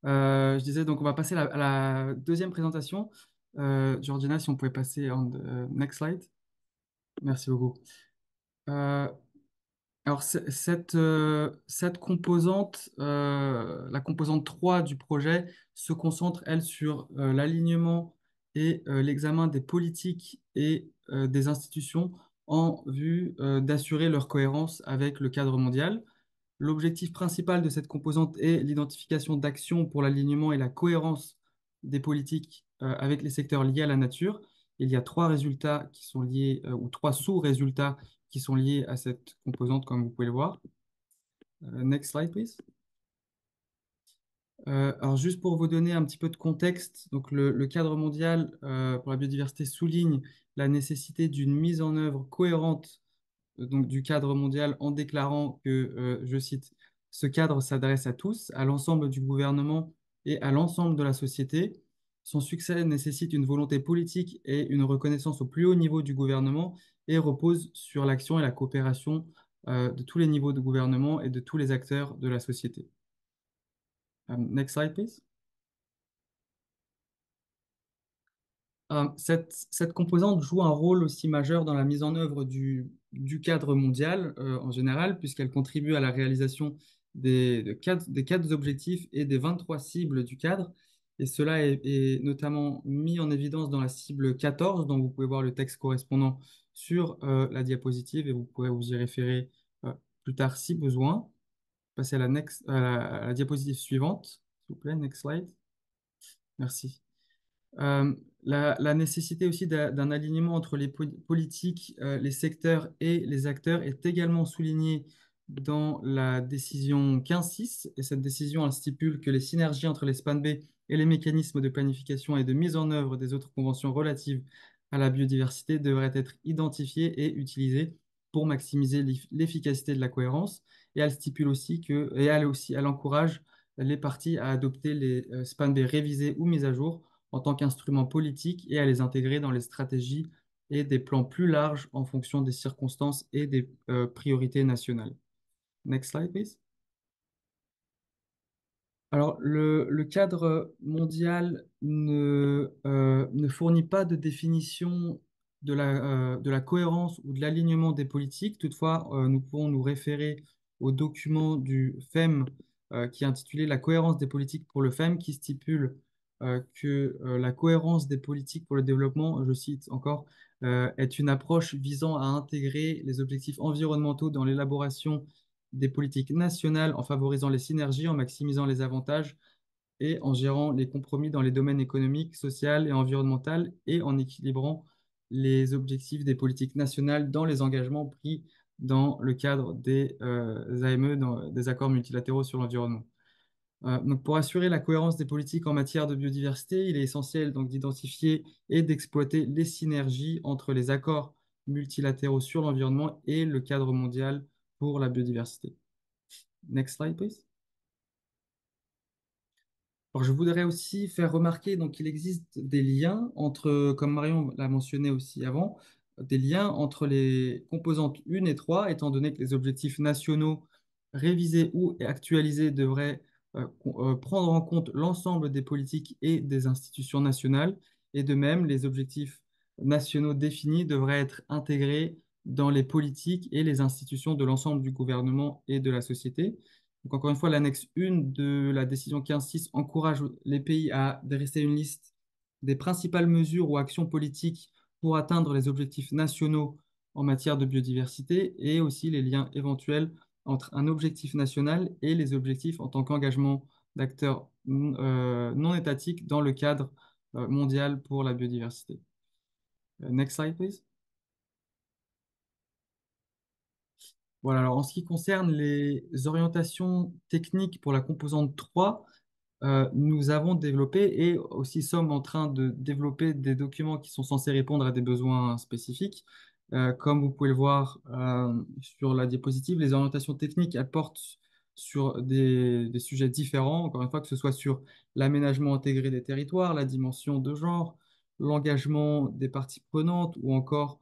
Je disais, donc, on va passer à la deuxième présentation. Georgina, si on pouvait passer en next slide. Merci beaucoup. Alors, cette composante, la composante 3 du projet, se concentre, elle, sur l'alignement et l'examen des politiques et des institutions en vue d'assurer leur cohérence avec le cadre mondial. L'objectif principal de cette composante est l'identification d'actions pour l'alignement et la cohérence des politiques avec les secteurs liés à la nature. Il y a trois résultats qui sont liés, ou trois sous-résultats qui sont liés à cette composante, comme vous pouvez le voir. Next slide, please. Alors, juste pour vous donner un petit peu de contexte, donc le cadre mondial pour la biodiversité souligne la nécessité d'une mise en œuvre cohérente donc, du cadre mondial en déclarant que, je cite, ce cadre s'adresse à tous, à l'ensemble du gouvernement et à l'ensemble de la société. Son succès nécessite une volonté politique et une reconnaissance au plus haut niveau du gouvernement et repose sur l'action et la coopération de tous les niveaux de gouvernement et de tous les acteurs de la société. Next slide, please. Cette composante joue un rôle aussi majeur dans la mise en œuvre du cadre mondial en général, puisqu'elle contribue à la réalisation des quatre objectifs et des 23 cibles du cadre. Et cela est notamment mis en évidence dans la cible 14, dont vous pouvez voir le texte correspondant sur la diapositive et vous pourrez vous y référer plus tard si besoin. Passer à la diapositive suivante, s'il vous plaît, next slide. Merci. Euh, la nécessité aussi d'un alignement entre les politiques, les secteurs et les acteurs est également soulignée dans la décision 15.6. Et cette décision, elle stipule que les synergies entre les SPANB et les mécanismes de planification et de mise en œuvre des autres conventions relatives à la biodiversité devraient être identifiées et utilisées pour maximiser l'efficacité de la cohérence. Et elle stipule aussi elle encourage les parties à adopter les SPANB révisés ou mis à jour en tant qu'instrument politique et à les intégrer dans les stratégies et des plans plus larges en fonction des circonstances et des priorités nationales. Next slide, please. Alors, le cadre mondial ne fournit pas de définition de la cohérence ou de l'alignement des politiques. Toutefois, nous pouvons nous référer au document du FEM qui est intitulé La cohérence des politiques pour le FEM, qui stipule que la cohérence des politiques pour le développement, je cite encore, est une approche visant à intégrer les objectifs environnementaux dans l'élaboration des politiques nationales en favorisant les synergies, en maximisant les avantages et en gérant les compromis dans les domaines économiques, social et environnemental et en équilibrant les objectifs des politiques nationales dans les engagements pris dans le cadre des AME, des accords multilatéraux sur l'environnement. Donc pour assurer la cohérence des politiques en matière de biodiversité, il est essentiel donc d'identifier et d'exploiter les synergies entre les accords multilatéraux sur l'environnement et le cadre mondial pour la biodiversité. Next slide, please. Alors, je voudrais aussi faire remarquer donc, qu'il existe des liens entre, comme Marion l'a mentionné aussi avant, des liens entre les composantes 1 et 3, étant donné que les objectifs nationaux révisés ou actualisés devraient prendre en compte l'ensemble des politiques et des institutions nationales, et de même, les objectifs nationaux définis devraient être intégrés dans les politiques et les institutions de l'ensemble du gouvernement et de la société. Donc, encore une fois, l'annexe 1 de la décision 15.6 encourage les pays à dresser une liste des principales mesures ou actions politiques pour atteindre les objectifs nationaux en matière de biodiversité et aussi les liens éventuels entre un objectif national et les objectifs en tant qu'engagement d'acteurs non étatiques dans le cadre mondial pour la biodiversité. Next slide, please. Voilà, alors en ce qui concerne les orientations techniques pour la composante 3, nous avons développé et aussi sommes en train de développer des documents qui sont censés répondre à des besoins spécifiques. Comme vous pouvez le voir sur la diapositive, les orientations techniques elles portent sur des sujets différents, encore une fois, que ce soit sur l'aménagement intégré des territoires, la dimension de genre, l'engagement des parties prenantes ou encore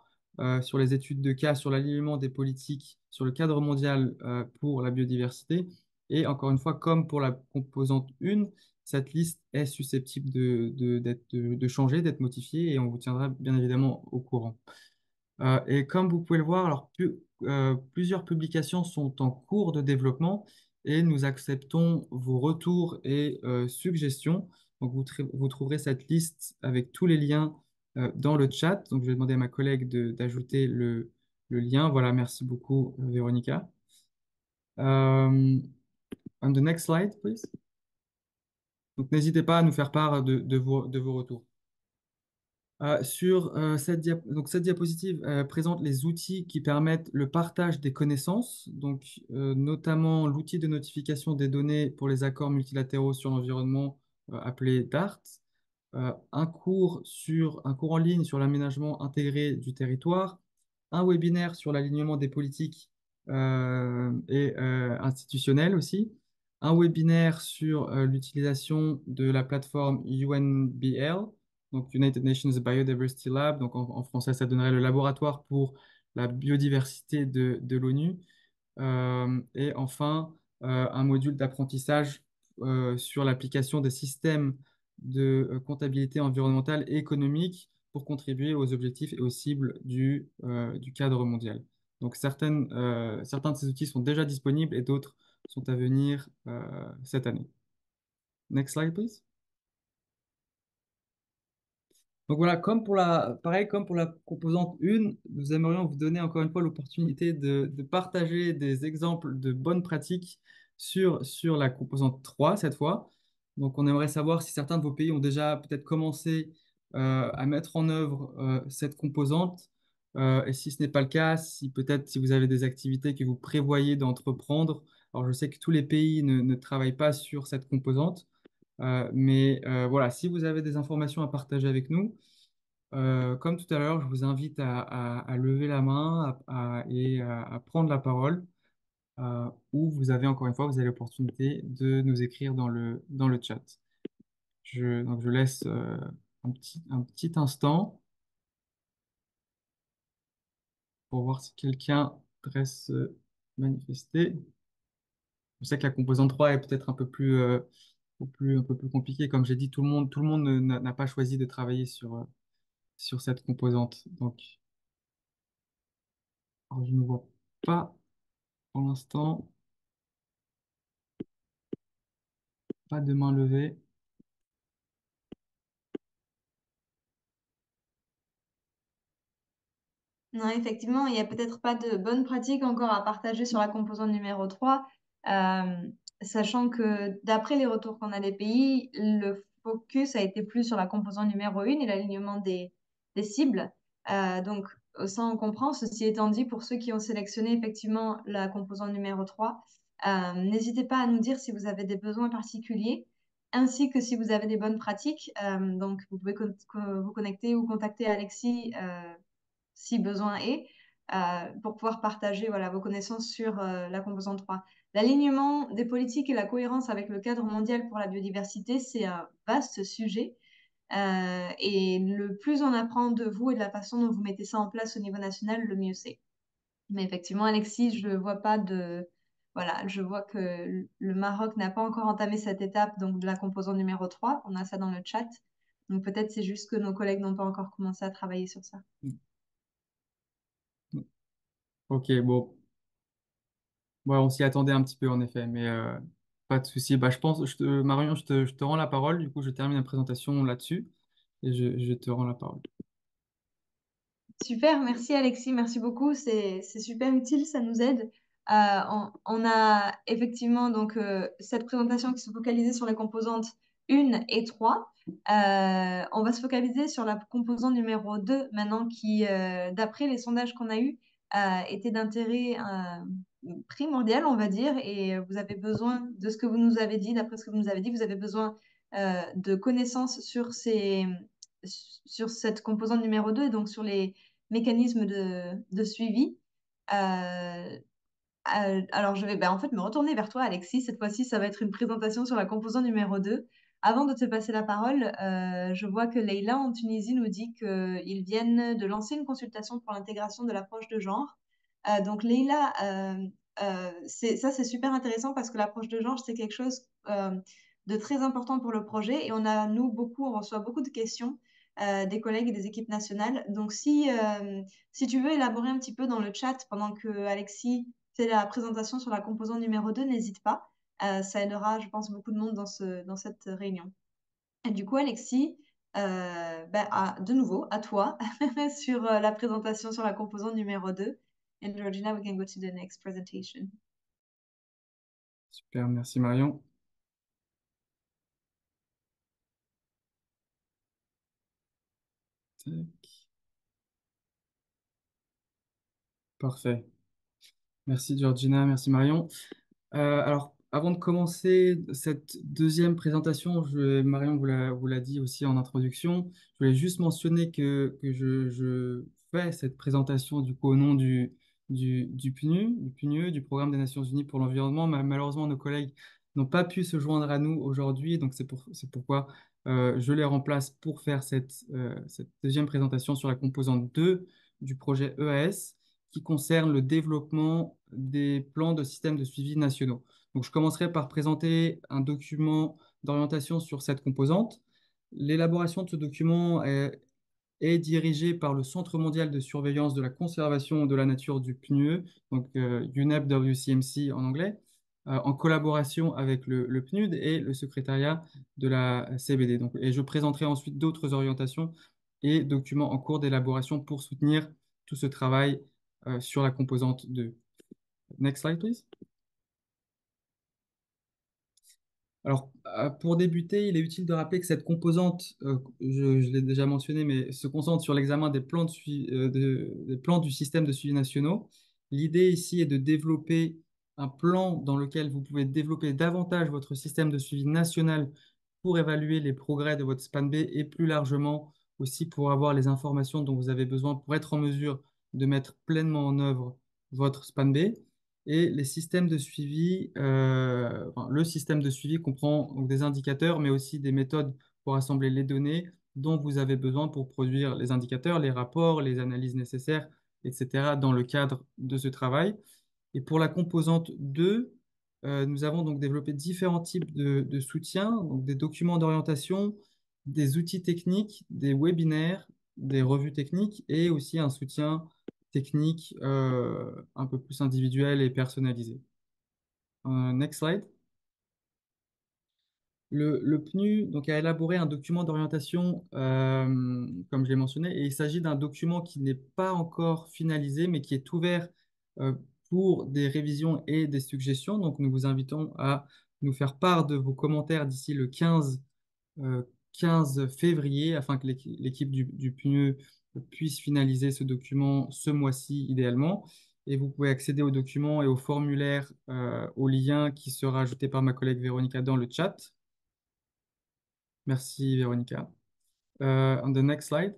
sur les études de cas, sur l'alignement des politiques, sur le cadre mondial pour la biodiversité. Et encore une fois, comme pour la composante 1, cette liste est susceptible de changer, d'être modifiée et on vous tiendra bien évidemment au courant. Et comme vous pouvez le voir, alors, plusieurs publications sont en cours de développement et nous acceptons vos retours et suggestions. Donc, vous trouverez cette liste avec tous les liens dans le chat. Donc, je vais demander à ma collègue d'ajouter le lien. Voilà, merci beaucoup, Véronica. On the next slide, please. Donc, n'hésitez pas à nous faire part de vos retours. Cette diapositive présente les outils qui permettent le partage des connaissances, donc notamment l'outil de notification des données pour les accords multilatéraux sur l'environnement appelé DART, un cours en ligne sur l'aménagement intégré du territoire, un webinaire sur l'alignement des politiques et institutionnelles aussi, un webinaire sur l'utilisation de la plateforme UNBL, donc United Nations Biodiversity Lab, donc en français ça donnerait le laboratoire pour la biodiversité de l'ONU, et enfin un module d'apprentissage sur l'application des systèmes de comptabilité environnementale et économique pour contribuer aux objectifs et aux cibles du cadre mondial. Donc certains de ces outils sont déjà disponibles et d'autres sont à venir cette année. Next slide, please. Donc voilà, pareil, comme pour la composante 1, nous aimerions vous donner encore une fois l'opportunité de partager des exemples de bonnes pratiques sur la composante 3 cette fois. Donc on aimerait savoir si certains de vos pays ont déjà peut-être commencé à mettre en œuvre cette composante. Et si ce n'est pas le cas, si peut-être si vous avez des activités que vous prévoyez d'entreprendre. Alors je sais que tous les pays ne travaillent pas sur cette composante. Mais voilà, si vous avez des informations à partager avec nous, comme tout à l'heure, je vous invite à lever la main et à prendre la parole, ou vous avez encore une fois, vous avez l'opportunité de nous écrire dans le chat. Donc je laisse un petit instant pour voir si quelqu'un voudrait se manifester. Je sais que la composante 3 est peut-être un peu plus compliquée. Comme j'ai dit, tout le monde n'a pas choisi de travailler sur cette composante. Donc, alors, je ne vois pas pour l'instant, pas de main levée. Non, effectivement, il n'y a peut-être pas de bonnes pratiques encore à partager sur la composante numéro 3. Euh, Sachant que d'après les retours qu'on a des pays, le focus a été plus sur la composante numéro 1 et l'alignement des cibles. Donc, ça, on comprend. Ceci étant dit, pour ceux qui ont sélectionné effectivement la composante numéro 3, n'hésitez pas à nous dire si vous avez des besoins particuliers, ainsi que si vous avez des bonnes pratiques. Donc, vous pouvez vous connecter ou contacter Alexis si besoin est, pour pouvoir partager voilà, vos connaissances sur la composante 3. L'alignement des politiques et la cohérence avec le cadre mondial pour la biodiversité, c'est un vaste sujet. Et le plus on apprend de vous et de la façon dont vous mettez ça en place au niveau national, le mieux c'est. Mais effectivement, Alexis, je vois pas de... Voilà, je vois que le Maroc n'a pas encore entamé cette étape, donc de la composante numéro 3. On a ça dans le chat. Donc peut-être c'est juste que nos collègues n'ont pas encore commencé à travailler sur ça. Ok, bon. Ouais, on s'y attendait un petit peu en effet, mais pas de souci. Bah, je pense, Marion, je te rends la parole. Du coup, je termine la présentation là-dessus et je te rends la parole. Super, merci Alexis, merci beaucoup. C'est super utile, ça nous aide. On a effectivement donc cette présentation qui se focalisait sur les composantes 1 et 3. On va se focaliser sur la composante numéro 2 maintenant qui, d'après les sondages qu'on a eus, était d'intérêt primordial, on va dire. Et vous avez besoin de ce que vous nous avez dit, d'après ce que vous nous avez dit, vous avez besoin de connaissances sur cette composante numéro 2 et donc sur les mécanismes de suivi. Euh, alors, je vais en fait me retourner vers toi, Alexis. Cette fois-ci, ça va être une présentation sur la composante numéro 2. Avant de te passer la parole, je vois que Leïla en Tunisie nous dit qu'ils viennent de lancer une consultation pour l'intégration de l'approche de genre. Donc, Leïla, ça, c'est super intéressant parce que l'approche de genre, c'est quelque chose de très important pour le projet. Et on reçoit beaucoup de questions des collègues et des équipes nationales. Donc, si tu veux élaborer un petit peu dans le chat pendant que Alexis fait la présentation sur la composante numéro 2, n'hésite pas. Ça aidera, je pense, beaucoup de monde dans cette réunion. Et du coup, Alexis, de nouveau, à toi, sur la présentation sur la composante numéro 2. And Georgina, we can go to the next presentation. Super, merci Marion. Tac. Parfait. Merci Georgina, merci Marion. Alors, avant de commencer cette deuxième présentation, Marion vous l'a dit aussi en introduction, je voulais juste mentionner que je fais cette présentation du coup au nom du PNUE, du Programme des Nations Unies pour l'environnement. Malheureusement, nos collègues n'ont pas pu se joindre à nous aujourd'hui, donc c'est pourquoi je les remplace pour faire cette deuxième présentation sur la composante 2 du projet EAS qui concerne le développement des plans de systèmes de suivi nationaux. Donc, je commencerai par présenter un document d'orientation sur cette composante. L'élaboration de ce document est dirigée par le Centre mondial de surveillance de la conservation de la nature du PNUE, donc UNEP WCMC en anglais, en collaboration avec le PNUD et le secrétariat de la CBD. Donc, et je présenterai ensuite d'autres orientations et documents en cours d'élaboration pour soutenir tout ce travail sur la composante 2. Next slide, please. Alors, pour débuter, il est utile de rappeler que cette composante, je l'ai déjà mentionné, mais se concentre sur l'examen des plans, des plans du système de suivi nationaux. L'idée ici est de développer un plan dans lequel vous pouvez développer davantage votre système de suivi national pour évaluer les progrès de votre SPAN B et plus largement aussi pour avoir les informations dont vous avez besoin pour être en mesure de mettre pleinement en œuvre votre SPAN B. Et les systèmes de suivi, le système de suivi comprend donc des indicateurs, mais aussi des méthodes pour assembler les données dont vous avez besoin pour produire les indicateurs, les rapports, les analyses nécessaires, etc. dans le cadre de ce travail. Et pour la composante 2, nous avons donc développé différents types de soutien, donc des documents d'orientation, des outils techniques, des webinaires, des revues techniques et aussi un soutien technique un peu plus individuel et personnalisé. Next slide. Le PNU donc, a élaboré un document d'orientation, comme je l'ai mentionné, et il s'agit d'un document qui n'est pas encore finalisé, mais qui est ouvert pour des révisions et des suggestions. Donc, nous vous invitons à nous faire part de vos commentaires d'ici le 15 février afin que l'équipe du PNUE puisse finaliser ce document ce mois-ci idéalement. Et vous pouvez accéder au document et au formulaire au lien qui sera ajouté par ma collègue Véronica dans le chat. Merci Véronica. On the next slide.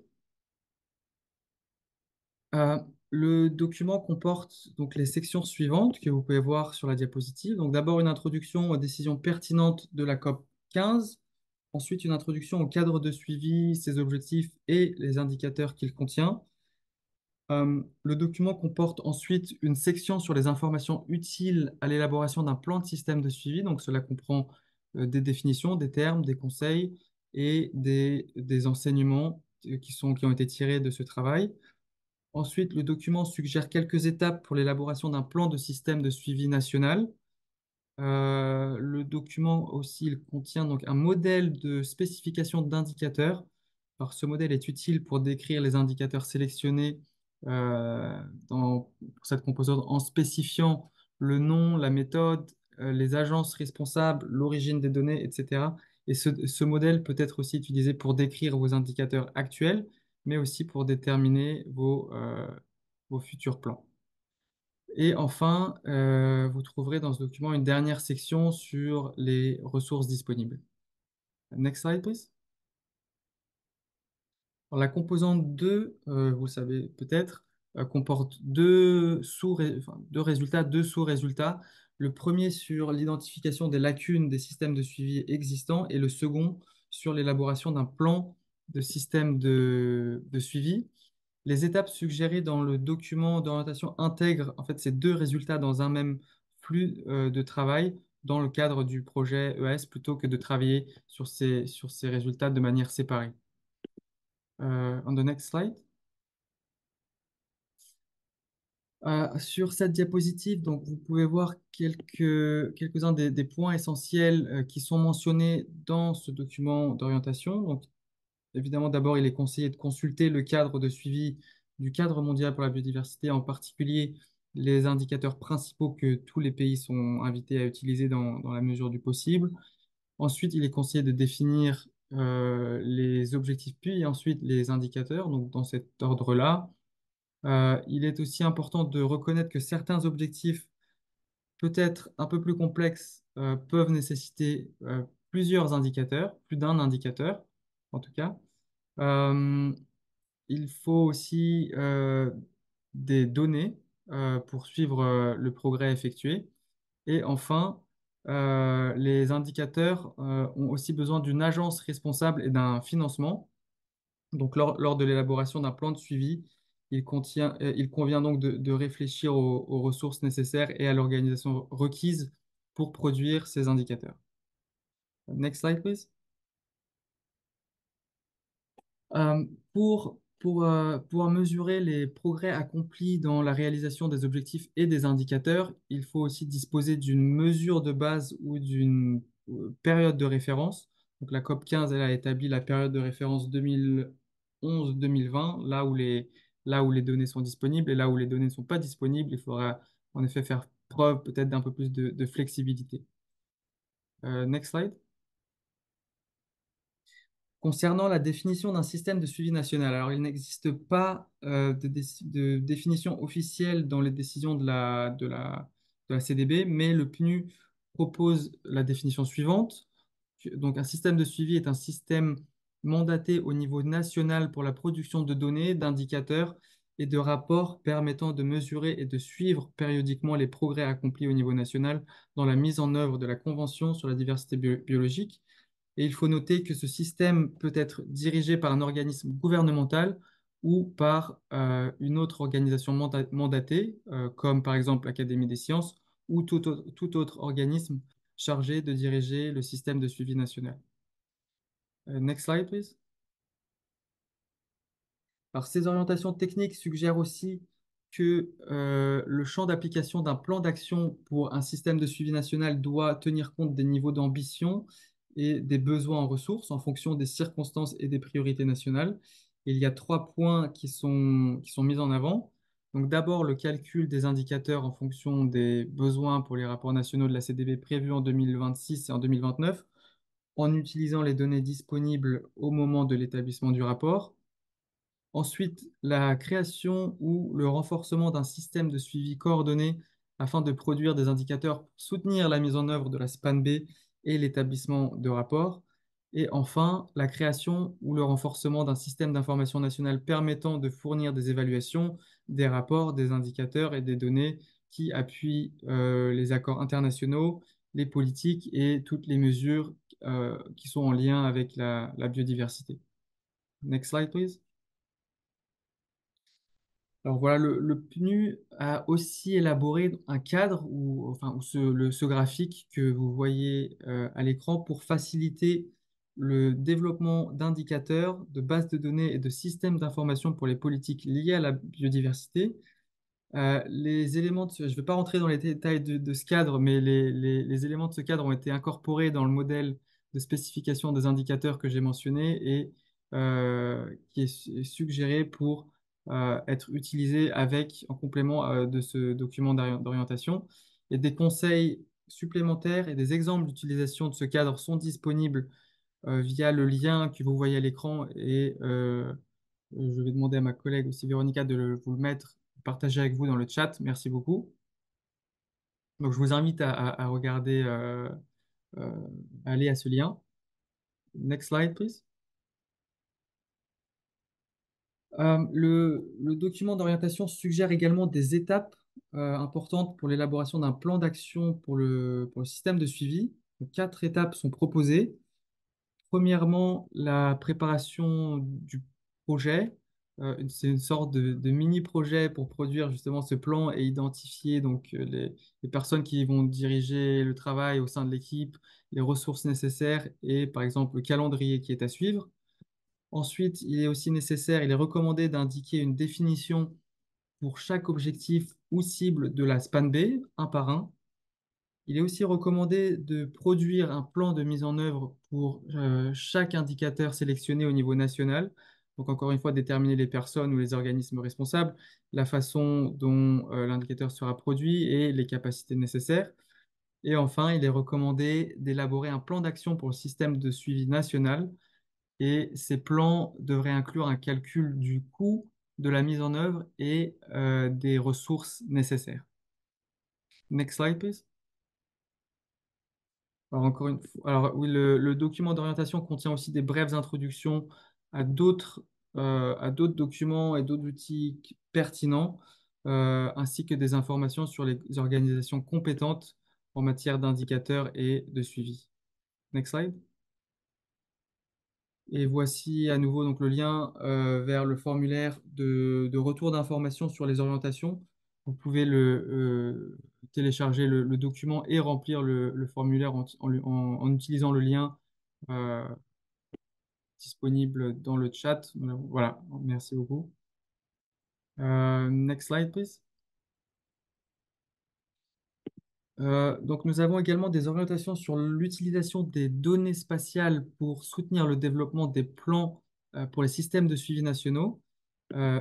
Euh, le document comporte donc les sections suivantes que vous pouvez voir sur la diapositive. Donc d'abord une introduction aux décisions pertinentes de la COP 15, ensuite une introduction au cadre de suivi, ses objectifs et les indicateurs qu'il contient. Le document comporte ensuite une section sur les informations utiles à l'élaboration d'un plan de système de suivi. Donc cela comprend des définitions, des termes, des conseils et des enseignements qui ont été tirés de ce travail. Ensuite, le document suggère quelques étapes pour l'élaboration d'un plan de système de suivi national. Le document aussi, il contient donc un modèle de spécification d'indicateurs. Alors, ce modèle est utile pour décrire les indicateurs sélectionnés pour cette composante en spécifiant le nom, la méthode, les agences responsables, l'origine des données, etc. Et ce modèle peut être aussi utilisé pour décrire vos indicateurs actuels, mais aussi pour déterminer vos futurs plans. Et enfin, vous trouverez dans ce document une dernière section sur les ressources disponibles. Next slide, please. Alors, la composante 2, vous le savez peut-être, comporte deux résultats, deux sous-résultats. Le premier sur l'identification des lacunes des systèmes de suivi existants et le second sur l'élaboration d'un plan de système de suivi. Les étapes suggérées dans le document d'orientation intègrent en fait ces deux résultats dans un même flux de travail dans le cadre du projet EAS plutôt que de travailler sur ces résultats de manière séparée. On the next slide. Sur cette diapositive, donc, vous pouvez voir quelques-uns des points essentiels qui sont mentionnés dans ce document d'orientation. Donc, évidemment, d'abord, il est conseillé de consulter le cadre de suivi du cadre mondial pour la biodiversité, en particulier les indicateurs principaux que tous les pays sont invités à utiliser dans la mesure du possible. Ensuite, il est conseillé de définir les objectifs, puis ensuite les indicateurs, donc dans cet ordre-là. Il est aussi important de reconnaître que certains objectifs, peut-être un peu plus complexes, peuvent nécessiter plusieurs indicateurs, plus d'un indicateur en tout cas. Euh, il faut aussi des données pour suivre le progrès effectué. Et enfin, les indicateurs ont aussi besoin d'une agence responsable et d'un financement. Donc, lors de l'élaboration d'un plan de suivi, il convient donc de réfléchir aux ressources nécessaires et à l'organisation requise pour produire ces indicateurs. Next slide, please. Euh, pour pouvoir mesurer les progrès accomplis dans la réalisation des objectifs et des indicateurs, il faut aussi disposer d'une mesure de base ou d'une période de référence. Donc la COP 15, elle a établi la période de référence 2011-2020, là où les données sont disponibles et là où les données ne sont pas disponibles, il faudra en effet faire preuve peut-être d'un peu plus de flexibilité. Next slide. Concernant la définition d'un système de suivi national, alors il n'existe pas de définition officielle dans les décisions de la CDB, mais le PNU propose la définition suivante. Donc, un système de suivi est un système mandaté au niveau national pour la production de données, d'indicateurs et de rapports permettant de mesurer et de suivre périodiquement les progrès accomplis au niveau national dans la mise en œuvre de la Convention sur la diversité biologique. Et il faut noter que ce système peut être dirigé par un organisme gouvernemental ou par une autre organisation mandatée, comme par exemple l'Académie des sciences ou tout autre organisme chargé de diriger le système de suivi national. Next slide, please. Alors, ces orientations techniques suggèrent aussi que le champ d'application d'un plan d'action pour un système de suivi national doit tenir compte des niveaux d'ambition et des besoins en ressources en fonction des circonstances et des priorités nationales. Et il y a trois points qui sont mis en avant. Donc d'abord le calcul des indicateurs en fonction des besoins pour les rapports nationaux de la CDB prévus en 2026 et en 2029, en utilisant les données disponibles au moment de l'établissement du rapport. Ensuite, la création ou le renforcement d'un système de suivi coordonné afin de produire des indicateurs pour soutenir la mise en œuvre de la SPAN-B et l'établissement de rapports. Et enfin, la création ou le renforcement d'un système d'information nationale permettant de fournir des évaluations, des rapports, des indicateurs et des données qui appuient les accords internationaux, les politiques et toutes les mesures qui sont en lien avec la biodiversité. Next slide, please. Alors voilà, le PNU a aussi élaboré un cadre ce graphique que vous voyez à l'écran pour faciliter le développement d'indicateurs, de bases de données et de systèmes d'information pour les politiques liées à la biodiversité. Les éléments je ne vais pas rentrer dans les détails de ce cadre, mais les éléments de ce cadre ont été incorporés dans le modèle de spécification des indicateurs que j'ai mentionné et qui est suggéré pour être utilisé en complément de ce document d'orientation. Et des conseils supplémentaires et des exemples d'utilisation de ce cadre sont disponibles via le lien que vous voyez à l'écran et je vais demander à ma collègue aussi, Véronica, vous le mettre, partager avec vous dans le chat. Merci beaucoup. Donc, je vous invite à regarder, euh, aller à ce lien. Next slide, please. Le document d'orientation suggère également des étapes importantes pour l'élaboration d'un plan d'action pour le système de suivi. Donc, 4 étapes sont proposées. Premièrement, la préparation du projet. C'est une sorte de mini-projet pour produire justement ce plan et identifier donc les personnes qui vont diriger le travail au sein de l'équipe, les ressources nécessaires et par exemple le calendrier qui est à suivre. Ensuite, il est aussi nécessaire, il est recommandé d'indiquer une définition pour chaque objectif ou cible de la SPAN-B, un par un. Il est aussi recommandé de produire un plan de mise en œuvre pour chaque indicateur sélectionné au niveau national. Donc, encore une fois, déterminer les personnes ou les organismes responsables, la façon dont l'indicateur sera produit et les capacités nécessaires. Et enfin, il est recommandé d'élaborer un plan d'action pour le système de suivi national. Et ces plans devraient inclure un calcul du coût de la mise en œuvre et des ressources nécessaires. Next slide, please. Alors, encore une fois, alors oui, le document d'orientation contient aussi des brèves introductions à d'autres documents et d'autres outils pertinents, ainsi que des informations sur les organisations compétentes en matière d'indicateurs et de suivi. Next slide. Et voici à nouveau donc, le lien vers le formulaire de retour d'information sur les orientations. Vous pouvez télécharger le document et remplir le formulaire en utilisant le lien euh, disponible dans le chat. Voilà, merci beaucoup. Next slide, please. Donc, nous avons également des orientations sur l'utilisation des données spatiales pour soutenir le développement des plans pour les systèmes de suivi nationaux.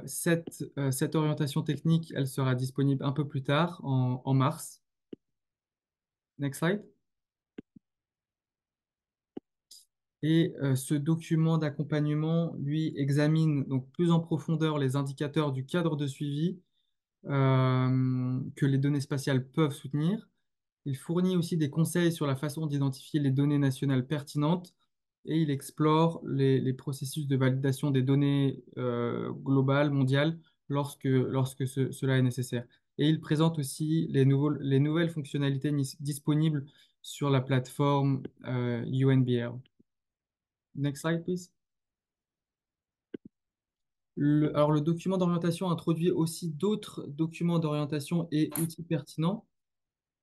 Cette orientation technique, elle sera disponible un peu plus tard, en mars. Next slide. Et ce document d'accompagnement, lui, examine donc plus en profondeur les indicateurs du cadre de suivi que les données spatiales peuvent soutenir. Il fournit aussi des conseils sur la façon d'identifier les données nationales pertinentes et il explore les processus de validation des données globales, mondiales, lorsque cela est nécessaire. Et il présente aussi les nouvelles fonctionnalités disponibles sur la plateforme UNBR. Next slide, please. Alors, le document d'orientation introduit aussi d'autres documents d'orientation et outils pertinents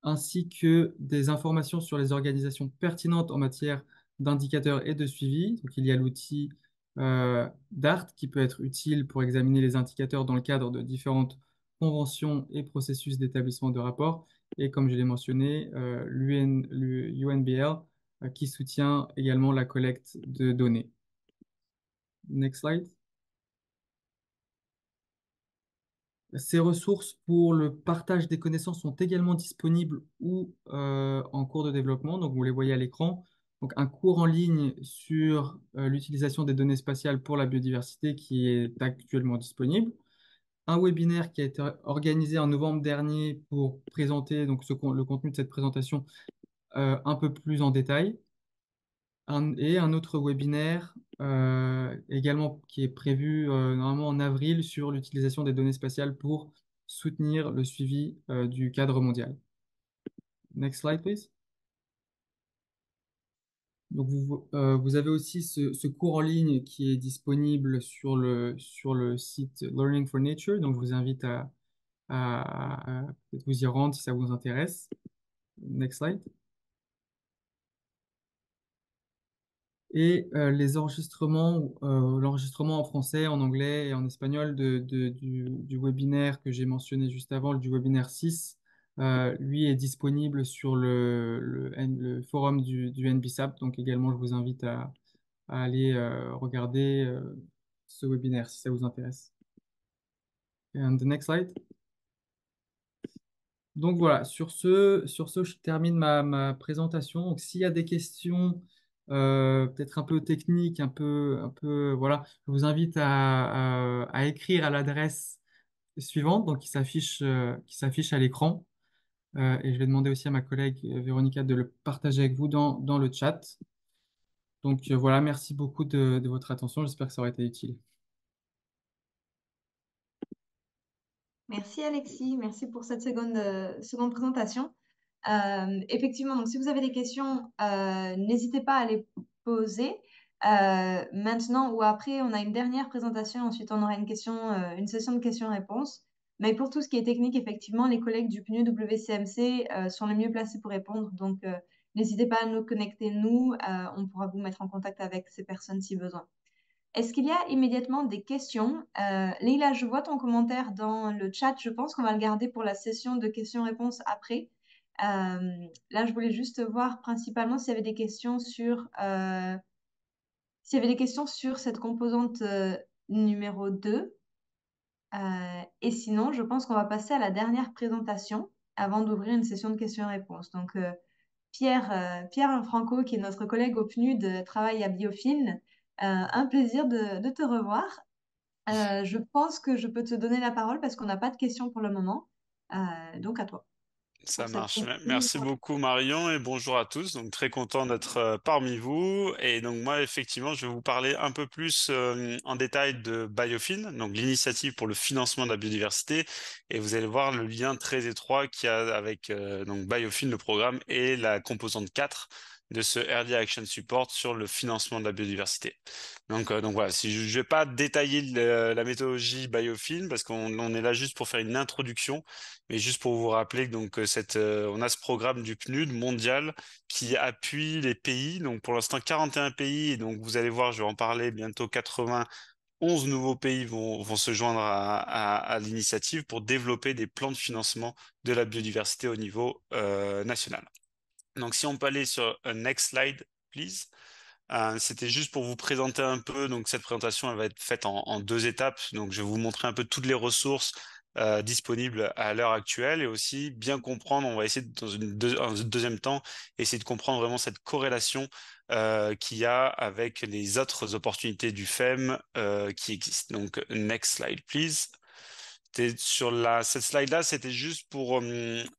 ainsi que des informations sur les organisations pertinentes en matière d'indicateurs et de suivi. Donc, il y a l'outil DART qui peut être utile pour examiner les indicateurs dans le cadre de différentes conventions et processus d'établissement de rapports. Et comme je l'ai mentionné, l'UNBR qui soutient également la collecte de données. Next slide. Ces ressources pour le partage des connaissances sont également disponibles ou en cours de développement. Donc, vous les voyez à l'écran. Donc, un cours en ligne sur l'utilisation des données spatiales pour la biodiversité qui est actuellement disponible. Un webinaire qui a été organisé en novembre dernier pour présenter donc, le contenu de cette présentation un peu plus en détail. Et un autre webinaire également qui est prévu normalement en avril sur l'utilisation des données spatiales pour soutenir le suivi du cadre mondial. Next slide, please. Donc vous avez aussi ce cours en ligne qui est disponible sur le site Learning for Nature. Donc je vous invite à peut-être vous y rendre si ça vous intéresse. Next slide. Et les enregistrements, l'enregistrement en français, en anglais et en espagnol du webinaire que j'ai mentionné juste avant, du webinaire 6, lui est disponible sur le forum du NBSAP. Donc également, je vous invite à aller regarder ce webinaire si ça vous intéresse. And the next slide. Donc voilà, sur ce, je termine ma présentation. Donc s'il y a des questions peut-être un peu techniques, voilà, je vous invite à écrire à l'adresse suivante, donc qui s'affiche à l'écran. Et je vais demander aussi à ma collègue Véronica de le partager avec vous dans le chat. Donc voilà, merci beaucoup de votre attention. J'espère que ça aura été utile. Merci Alexis, merci pour cette seconde présentation. Effectivement, donc si vous avez des questions, n'hésitez pas à les poser. Maintenant ou après, on a une dernière présentation, ensuite on aura une session de questions-réponses. Mais pour tout ce qui est technique, effectivement, les collègues du PNU WCMC sont les mieux placés pour répondre. Donc, n'hésitez pas à nous connecter, on pourra vous mettre en contact avec ces personnes si besoin. Est-ce qu'il y a immédiatement des questions? Leïla, je vois ton commentaire dans le chat. Je pense qu'on va le garder pour la session de questions-réponses après. Là, je voulais juste voir principalement s'il y avait des questions sur cette composante numéro 2. Et sinon, je pense qu'on va passer à la dernière présentation avant d'ouvrir une session de questions-réponses. Donc, Pierre Franco, qui est notre collègue au PNUD, travaille à Biofin. Un plaisir de te revoir. Je pense que je peux te donner la parole parce qu'on n'a pas de questions pour le moment. Donc, à toi. Ça Pour cette marche. présentation. Merci beaucoup Marion et bonjour à tous. Donc très content d'être parmi vous. Et donc moi effectivement je vais vous parler un peu plus en détail de Biofin, donc l'initiative pour le financement de la biodiversité. Et vous allez voir le lien très étroit qu'il y a avec donc Biofin, le programme, et la composante 4 de ce Early Action Support sur le financement de la biodiversité. Donc voilà, si je vais pas détailler la méthodologie Biofin parce qu'on est là juste pour faire une introduction. Mais juste pour vous rappeler que on a ce programme du PNUD mondial qui appuie les pays. Donc pour l'instant 41 pays et donc vous allez voir, je vais en parler bientôt 91 nouveaux pays vont se joindre à l'initiative pour développer des plans de financement de la biodiversité au niveau national. Donc si on peut aller sur next slide, please. C'était juste pour vous présenter un peu. Donc cette présentation, elle va être faite en deux étapes. Donc je vais vous montrer un peu toutes les ressources disponibles à l'heure actuelle et aussi bien comprendre. On va essayer dans un deuxième temps essayer de comprendre vraiment cette corrélation qu'il y a avec les autres opportunités du FEM qui existent. Donc next slide, please. Cette slide-là, c'était juste pour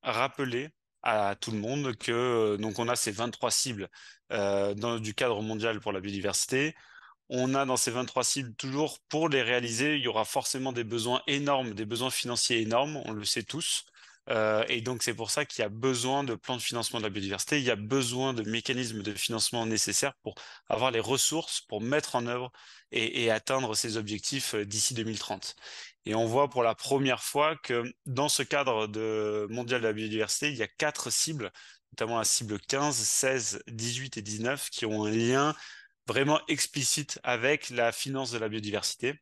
rappeler à tout le monde que donc on a ces 23 cibles du cadre mondial pour la biodiversité. On a dans ces 23 cibles, toujours pour les réaliser, il y aura forcément des besoins énormes, des besoins financiers énormes, on le sait tous. Et donc c'est pour ça qu'il y a besoin de plans de financement de la biodiversité, il y a besoin de mécanismes de financement nécessaires pour avoir les ressources pour mettre en œuvre et atteindre ces objectifs d'ici 2030. Et on voit pour la première fois que dans ce cadre mondial de la biodiversité, il y a 4 cibles, notamment la cible 15, 16, 18 et 19, qui ont un lien vraiment explicite avec la finance de la biodiversité.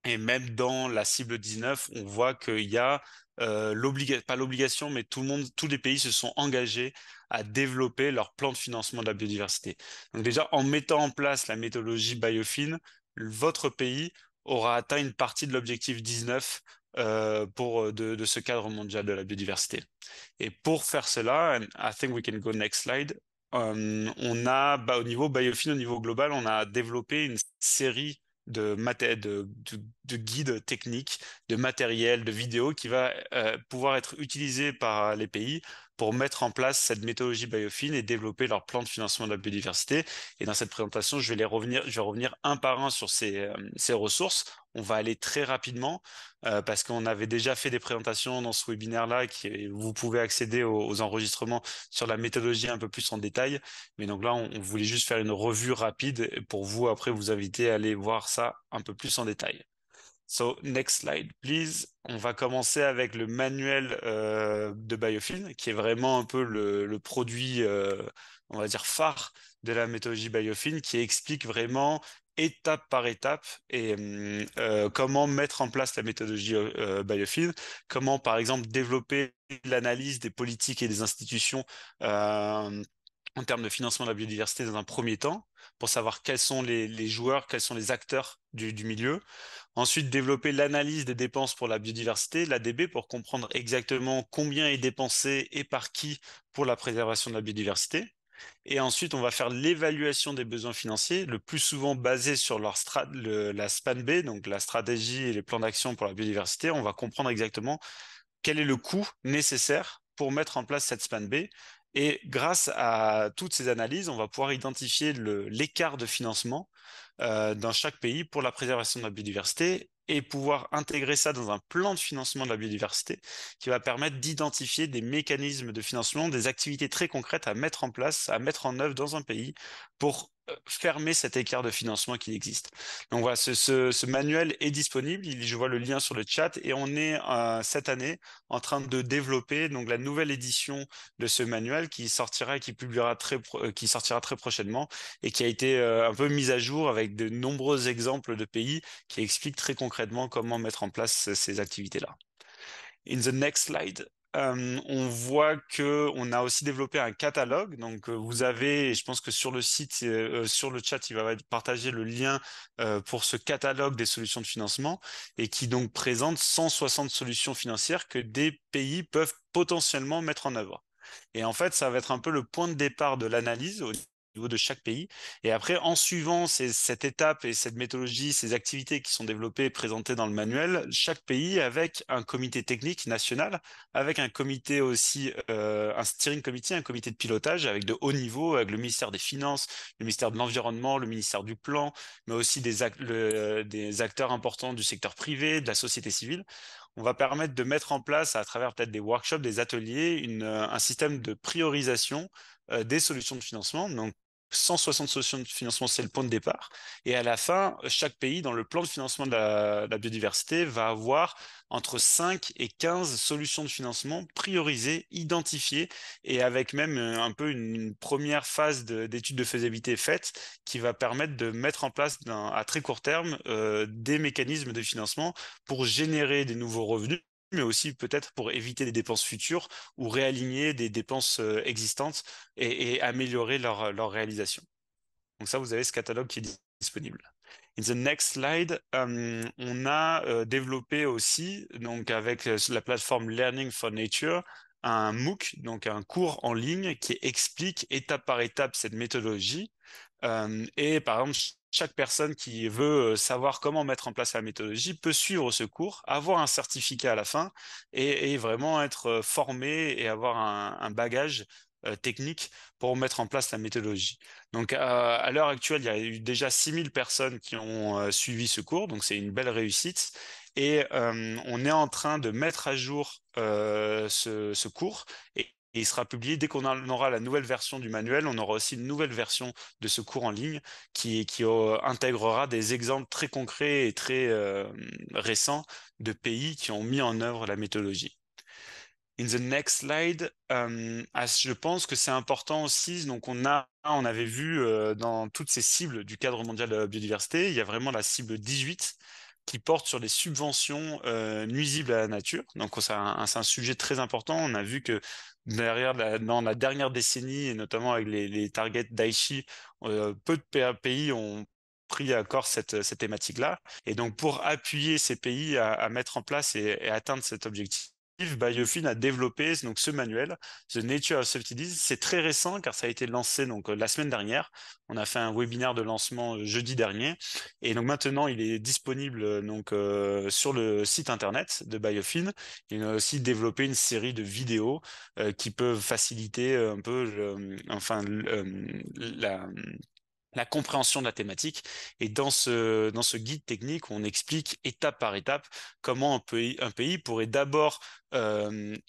Et même dans la cible 19, on voit qu'il y a pas l'obligation, mais tous les pays se sont engagés à développer leur plan de financement de la biodiversité. Donc déjà, en mettant en place la méthodologie Biofin, votre pays aura atteint une partie de l'objectif 19 de ce cadre mondial de la biodiversité. Et pour faire cela, and I think we can go next slide, on a, au niveau Biofin, au niveau global, on a développé une série de guides techniques, de matériel, de vidéos qui va pouvoir être utilisé par les pays pour mettre en place cette méthodologie Biofin et développer leur plan de financement de la biodiversité. Et dans cette présentation, je vais revenir un par un sur ces ressources. On va aller très rapidement parce qu'on avait déjà fait des présentations dans ce webinaire-là, vous pouvez accéder aux enregistrements sur la méthodologie un peu plus en détail. Mais donc là, on voulait juste faire une revue rapide pour vous, après, vous inviter à aller voir ça un peu plus en détail. So, next slide, please. On va commencer avec le manuel de Biofin, qui est vraiment un peu le produit, on va dire, phare de la méthodologie Biofin, qui explique vraiment étape par étape et comment mettre en place la méthodologie Biofin, comment, par exemple, développer l'analyse des politiques et des institutions en termes de financement de la biodiversité dans un premier temps, pour savoir quels sont les joueurs, quels sont les acteurs du milieu. Ensuite, développer l'analyse des dépenses pour la biodiversité, l'ADB, pour comprendre exactement combien est dépensé et par qui pour la préservation de la biodiversité. Et ensuite, on va faire l'évaluation des besoins financiers, le plus souvent basé sur la SPAN B, donc la stratégie et les plans d'action pour la biodiversité. On va comprendre exactement quel est le coût nécessaire pour mettre en place cette SPAN B. Et grâce à toutes ces analyses, on va pouvoir identifier l'écart de financement dans chaque pays pour la préservation de la biodiversité et pouvoir intégrer ça dans un plan de financement de la biodiversité qui va permettre d'identifier des mécanismes de financement, des activités très concrètes à mettre en place, à mettre en œuvre dans un pays pour fermer cet écart de financement qui existe. Donc voilà, ce manuel est disponible, je vois le lien sur le chat et on est cette année en train de développer donc la nouvelle édition de ce manuel qui sortira et qui sortira très prochainement et qui a été un peu mise à jour avec de nombreux exemples de pays qui expliquent très concrètement comment mettre en place ces activités-là. In the next slide, on voit que on a aussi développé un catalogue. Donc, vous avez, et je pense que sur le site, sur le chat, il va être partagé le lien pour ce catalogue des solutions de financement et qui donc présente 160 solutions financières que des pays peuvent potentiellement mettre en œuvre. Et en fait, ça va être un peu le point de départ de l'analyse au niveau de chaque pays. Et après, en suivant cette étape et cette méthodologie, ces activités qui sont développées et présentées dans le manuel, chaque pays avec un comité technique national, avec un comité aussi, un steering committee, un comité de pilotage avec de haut niveau, avec le ministère des Finances, le ministère de l'Environnement, le ministère du Plan, mais aussi des acteurs importants du secteur privé, de la société civile. On va permettre de mettre en place, à travers peut-être des workshops, des ateliers, un système de priorisation des solutions de financement. Donc, 160 solutions de financement, c'est le point de départ. Et à la fin, chaque pays, dans le plan de financement de la biodiversité, va avoir entre 5 et 15 solutions de financement priorisées, identifiées, et avec même un peu une première phase d'étude de faisabilité faite qui va permettre de mettre en place à très court terme des mécanismes de financement pour générer des nouveaux revenus, mais aussi peut-être pour éviter des dépenses futures ou réaligner des dépenses existantes et améliorer leur réalisation. Donc ça, vous avez ce catalogue qui est disponible. In the next slide, on a développé aussi, donc avec la plateforme Learning for Nature, un MOOC, donc un cours en ligne qui explique étape par étape cette méthodologie. Et par exemple, chaque personne qui veut savoir comment mettre en place la méthodologie peut suivre ce cours, avoir un certificat à la fin et vraiment être formé et avoir un bagage technique pour mettre en place la méthodologie. Donc à l'heure actuelle, il y a eu déjà 6000 personnes qui ont suivi ce cours, donc c'est une belle réussite. Et on est en train de mettre à jour ce cours et il sera publié dès qu'on aura la nouvelle version du manuel. On aura aussi une nouvelle version de ce cours en ligne qui intégrera des exemples très concrets et très récents de pays qui ont mis en œuvre la méthodologie. In the next slide, je pense que c'est important aussi. Donc, on avait vu dans toutes ces cibles du cadre mondial de la biodiversité, il y a vraiment la cible 18 qui porte sur les subventions nuisibles à la nature. Donc, c'est un sujet très important. On a vu que dans la dernière décennie, et notamment avec les targets d'Aichi, peu de pays ont pris à corps cette thématique-là. Et donc, pour appuyer ces pays à mettre en place et atteindre cet objectif, Biofin a développé donc ce manuel, The Nature of Subsidies. C'est très récent car ça a été lancé donc la semaine dernière. On a fait un webinaire de lancement jeudi dernier et donc maintenant il est disponible donc sur le site internet de Biofin. Il a aussi développé une série de vidéos qui peuvent faciliter un peu la compréhension de la thématique. Et dans ce guide technique, on explique étape par étape comment un pays pourrait d'abord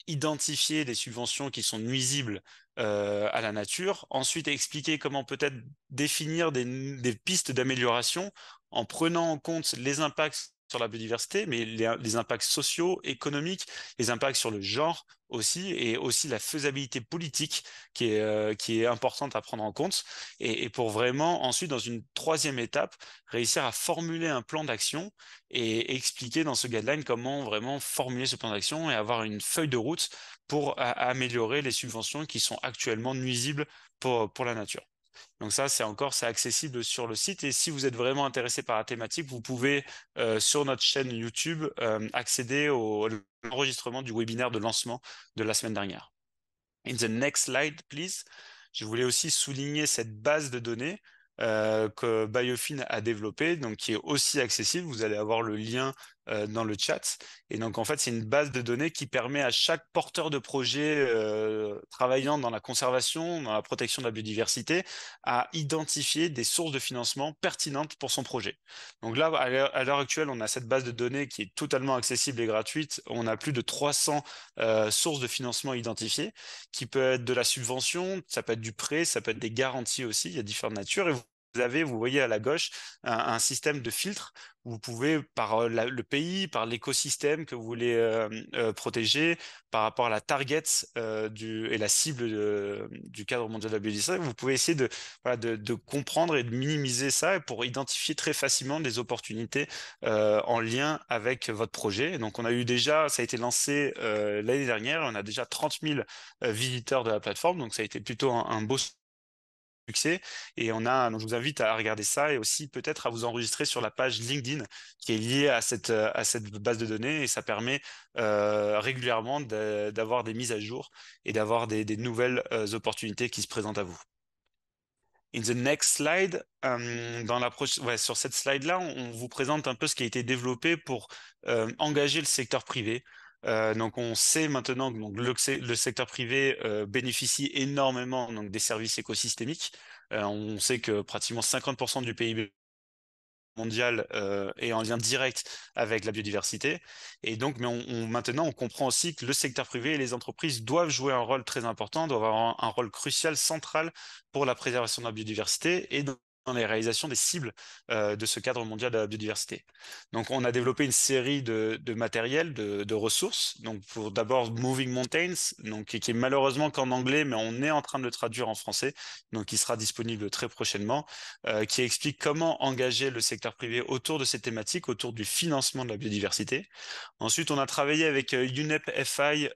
identifier les subventions qui sont nuisibles à la nature, ensuite expliquer comment peut-être définir des pistes d'amélioration en prenant en compte les impacts sur la biodiversité, mais les impacts sociaux, économiques, les impacts sur le genre aussi, et aussi la faisabilité politique qui est importante à prendre en compte et pour vraiment ensuite, dans une troisième étape, réussir à formuler un plan d'action et expliquer dans ce guideline comment vraiment formuler ce plan d'action et avoir une feuille de route pour améliorer les subventions qui sont actuellement nuisibles pour la nature. Donc ça, c'est accessible sur le site. Et si vous êtes vraiment intéressé par la thématique, vous pouvez sur notre chaîne YouTube accéder à l'enregistrement du webinaire de lancement de la semaine dernière. In the next slide, please. Je voulais aussi souligner cette base de données que Biofin a développée, donc qui est aussi accessible. Vous allez avoir le lien dans le chat. Et donc, en fait, c'est une base de données qui permet à chaque porteur de projet travaillant dans la conservation, dans la protection de la biodiversité, à identifier des sources de financement pertinentes pour son projet. Donc là, à l'heure actuelle, on a cette base de données qui est totalement accessible et gratuite. On a plus de 300 sources de financement identifiées, qui peut être de la subvention, ça peut être du prêt, ça peut être des garanties aussi, il y a différentes natures. Et vous voyez à la gauche, un système de filtre où vous pouvez, par le pays, par l'écosystème que vous voulez protéger, par rapport à la target et la cible du cadre mondial de la biodiversité, vous pouvez essayer voilà, de comprendre et de minimiser ça pour identifier très facilement des opportunités en lien avec votre projet. Et donc, on a eu déjà, ça a été lancé l'année dernière, on a déjà 30 000 visiteurs de la plateforme, donc ça a été plutôt un beau succès. Et donc je vous invite à regarder ça et aussi peut-être à vous enregistrer sur la page LinkedIn qui est liée à cette base de données et ça permet régulièrement d'avoir des mises à jour et d'avoir des nouvelles opportunités qui se présentent à vous. In the next slide, sur cette slide-là, on vous présente un peu ce qui a été développé pour engager le secteur privé. Donc on sait maintenant que donc, le secteur privé bénéficie énormément donc, des services écosystémiques. On sait que pratiquement 50% du PIB mondial est en lien direct avec la biodiversité. Et donc, mais maintenant, on comprend aussi que le secteur privé et les entreprises doivent jouer un rôle très important, doivent avoir un rôle crucial, central pour la préservation de la biodiversité et dans les réalisations des cibles de ce cadre mondial de la biodiversité. Donc, on a développé une série de matériels, de ressources. Donc, pour d'abord Moving Mountains, donc, qui est malheureusement qu'en anglais, mais on est en train de le traduire en français, donc qui sera disponible très prochainement, qui explique comment engager le secteur privé autour de ces thématiques, autour du financement de la biodiversité. Ensuite, on a travaillé avec UNEP FI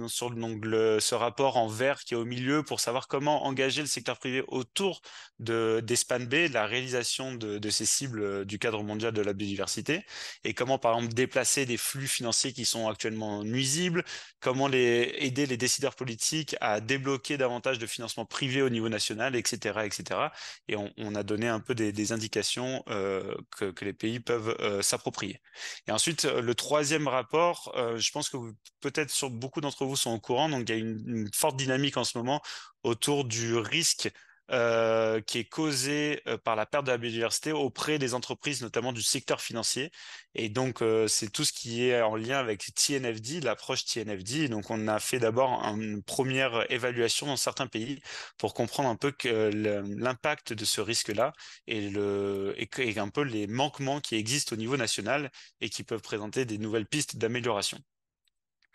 sur ce rapport en vert qui est au milieu pour savoir comment engager le secteur privé autour des SPAN B, de la réalisation de ces cibles du cadre mondial de la biodiversité, et comment, par exemple, déplacer des flux financiers qui sont actuellement nuisibles, comment aider les décideurs politiques à débloquer davantage de financement privé au niveau national, etc., etc. Et on a donné un peu des indications que les pays peuvent s'approprier. Et ensuite, le troisième rapport, je pense que peut-être beaucoup d'entre vous sont au courant, donc il y a une forte dynamique en ce moment autour du risque qui est causé par la perte de la biodiversité auprès des entreprises, notamment du secteur financier. Et donc, c'est tout ce qui est en lien avec TNFD, l'approche TNFD. Et donc, on a fait d'abord une première évaluation dans certains pays pour comprendre un peu l'impact de ce risque-là et un peu les manquements qui existent au niveau national et qui peuvent présenter des nouvelles pistes d'amélioration.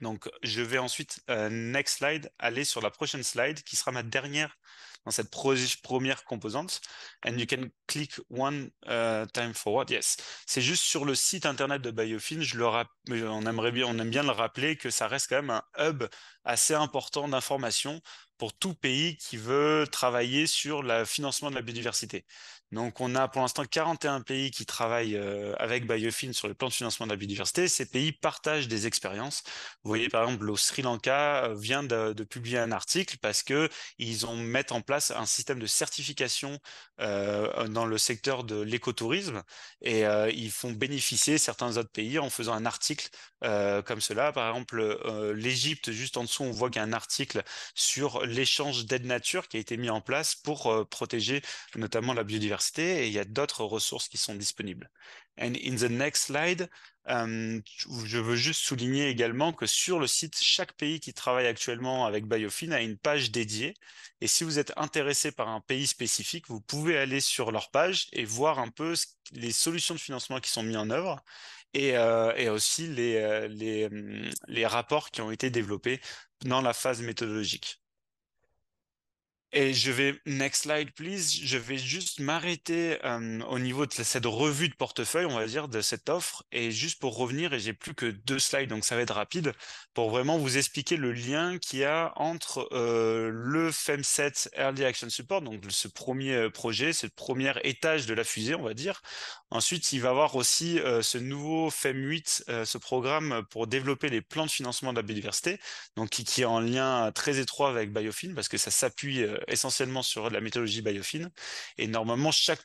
Donc, je vais ensuite, next slide, aller sur la prochaine slide qui sera ma dernière dans cette première composante. And you can click one time forward. Yes. C'est juste sur le site internet de Biofin. On aime bien le rappeler que ça reste quand même un hub assez important d'informations pour tout pays qui veut travailler sur le financement de la biodiversité. Donc, on a pour l'instant 41 pays qui travaillent avec Biofin sur le plan de financement de la biodiversité. Ces pays partagent des expériences. Vous voyez, par exemple, le Sri Lanka vient de publier un article parce que ils ont mis en place un système de certification dans le secteur de l'écotourisme et ils font bénéficier certains autres pays en faisant un article comme cela. Par exemple, l'Égypte, juste en dessous, on voit qu'il y a un article sur l'échange d'aide nature qui a été mis en place pour protéger notamment la biodiversité, et il y a d'autres ressources qui sont disponibles. And in the next slide, je veux juste souligner également que sur le site, chaque pays qui travaille actuellement avec Biofin a une page dédiée. Et si vous êtes intéressé par un pays spécifique, vous pouvez aller sur leur page et voir un peu les solutions de financement qui sont mises en œuvre et aussi les rapports qui ont été développés dans la phase méthodologique. Et je vais, next slide please, je vais juste m'arrêter au niveau de cette revue de portefeuille, on va dire, de cette offre. Et juste pour revenir, et j'ai plus que 2 slides, donc ça va être rapide, pour vraiment vous expliquer le lien qu'il y a entre le FEM7 Early Action Support, donc ce premier projet, ce premier étage de la fusée, on va dire. Ensuite, il va y avoir aussi ce nouveau FEM8, ce programme pour développer les plans de financement de la biodiversité, donc qui est en lien très étroit avec Biofin, parce que ça s'appuie essentiellement sur la méthodologie Biofin. Et normalement, chaque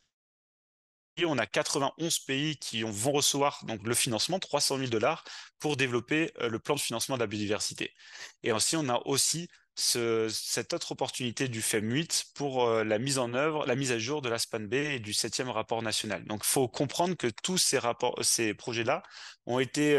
pays, on a 91 pays qui vont recevoir donc le financement, 300 000 $ pour développer le plan de financement de la biodiversité. Et ainsi, on a aussi cette autre opportunité du FEM8 pour la mise en œuvre, la mise à jour de la SPAN-B et du 7e rapport national. Donc, il faut comprendre que tous ces projets-là ont été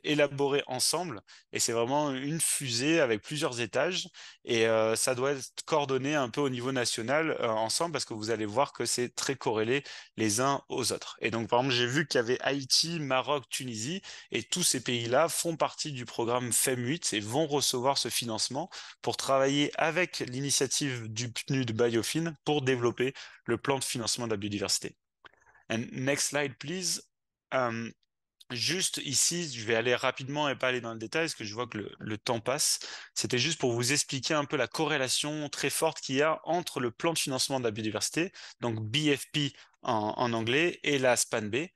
élaborés ensemble et c'est vraiment une fusée avec plusieurs étages et ça doit être coordonné un peu au niveau national ensemble parce que vous allez voir que c'est très corrélé les uns aux autres. Et donc, par exemple, j'ai vu qu'il y avait Haïti, Maroc, Tunisie et tous ces pays-là font partie du programme FEM8 et vont recevoir ce financement pour travailler avec l'initiative du PNUD Biofin pour développer le plan de financement de la biodiversité. And next slide, please. Juste ici, je vais aller rapidement et pas aller dans le détail parce que je vois que le temps passe. C'était juste pour vous expliquer un peu la corrélation très forte qu'il y a entre le plan de financement de la biodiversité, donc BFP en anglais, et la SPAN-B.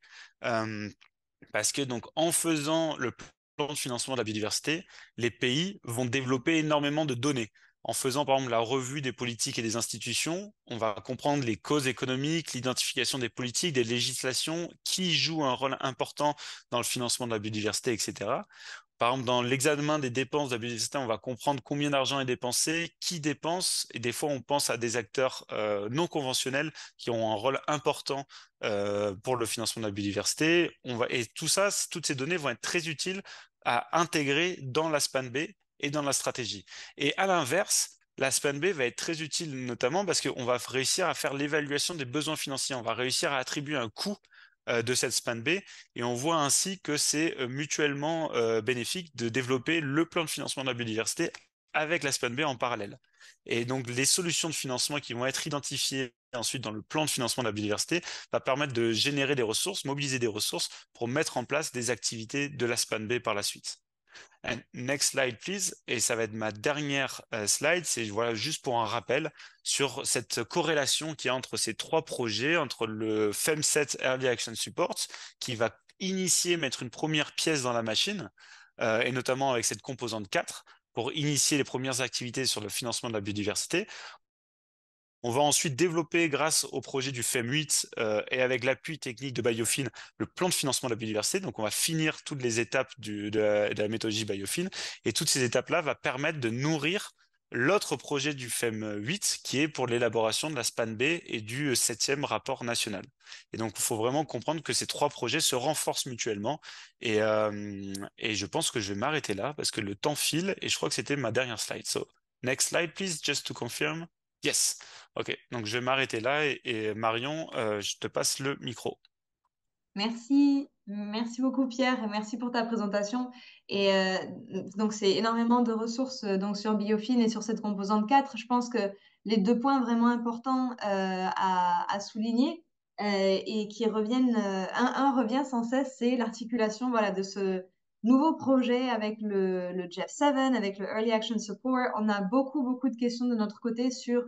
Parce que donc en faisant le plan de financement de la biodiversité, les pays vont développer énormément de données. En faisant par exemple la revue des politiques et des institutions, on va comprendre les causes économiques, l'identification des politiques, des législations, qui jouent un rôle important dans le financement de la biodiversité, etc. Par exemple, dans l'examen des dépenses de la biodiversité, on va comprendre combien d'argent est dépensé, qui dépense, et des fois on pense à des acteurs non conventionnels qui ont un rôle important pour le financement de la biodiversité. Et tout ça, toutes ces données vont être très utiles à intégrer dans la SPAN-B et dans la stratégie. Et à l'inverse, la SPAN-B va être très utile notamment parce qu'on va réussir à faire l'évaluation des besoins financiers. On va réussir à attribuer un coût de cette SPAN-B et on voit ainsi que c'est mutuellement bénéfique de développer le plan de financement de la biodiversité avec la SPAN-B en parallèle. Et donc les solutions de financement qui vont être identifiées ensuite dans le plan de financement de la biodiversité va permettre de générer des ressources, mobiliser des ressources pour mettre en place des activités de la SPAN-B par la suite. And next slide, please. Et ça va être ma dernière slide. C'est voilà, juste pour un rappel sur cette corrélation qu'il y a entre ces trois projets, entre le FEM7 Early Action Support, qui va initier, mettre une première pièce dans la machine, et notamment avec cette composante 4, pour initier les premières activités sur le financement de la biodiversité. On va ensuite développer, grâce au projet du FEM8 et avec l'appui technique de Biofin, le plan de financement de la biodiversité. Donc, on va finir toutes les étapes de la méthodologie Biofin. Et toutes ces étapes-là vont permettre de nourrir l'autre projet du FEM8, qui est pour l'élaboration de la SPAN-B et du 7e rapport national. Et donc, il faut vraiment comprendre que ces trois projets se renforcent mutuellement. Et je pense que je vais m'arrêter là parce que le temps file et je crois que c'était ma dernière slide. So, next slide, please, just to confirm. Yes. Ok, donc je vais m'arrêter là et Marion, je te passe le micro. Merci beaucoup Pierre, et merci pour ta présentation. Et donc c'est énormément de ressources donc sur Biofin et sur cette composante 4. Je pense que les deux points vraiment importants à souligner et qui reviennent, un revient sans cesse, c'est l'articulation voilà, de ce nouveau projet avec le GEF7, avec le Early Action Support. On a beaucoup de questions de notre côté sur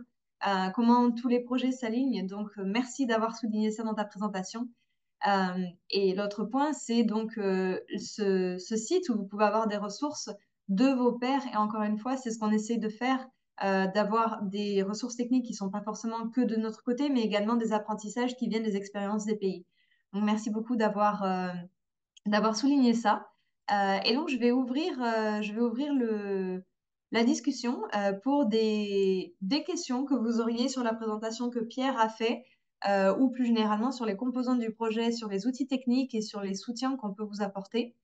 comment tous les projets s'alignent. Donc, merci d'avoir souligné ça dans ta présentation. Et l'autre point, c'est donc ce site où vous pouvez avoir des ressources de vos pairs. Et encore une fois, c'est ce qu'on essaie de faire, d'avoir des ressources techniques qui sont pas forcément que de notre côté, mais également des apprentissages qui viennent des expériences des pays. Donc, merci beaucoup d'avoir souligné ça. Et donc, je vais ouvrir la discussion pour des questions que vous auriez sur la présentation que Pierre a fait, ou plus généralement sur les composantes du projet, sur les outils techniques et sur les soutiens qu'on peut vous apporter.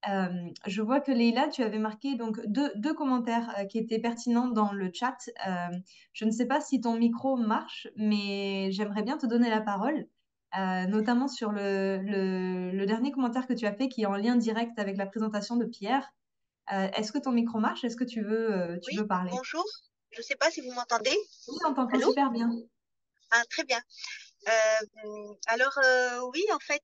Je vois que Leïla, tu avais marqué donc deux commentaires qui étaient pertinents dans le chat. Je ne sais pas si ton micro marche, mais j'aimerais bien te donner la parole, notamment sur le dernier commentaire que tu as fait qui est en lien direct avec la présentation de Pierre. Est-ce que ton micro marche? Est-ce que tu Oui, veux parler? bonjour. Je ne sais pas si vous m'entendez. Oui, on t'entend Allô? super bien. Ah, très bien. Alors, oui, en fait,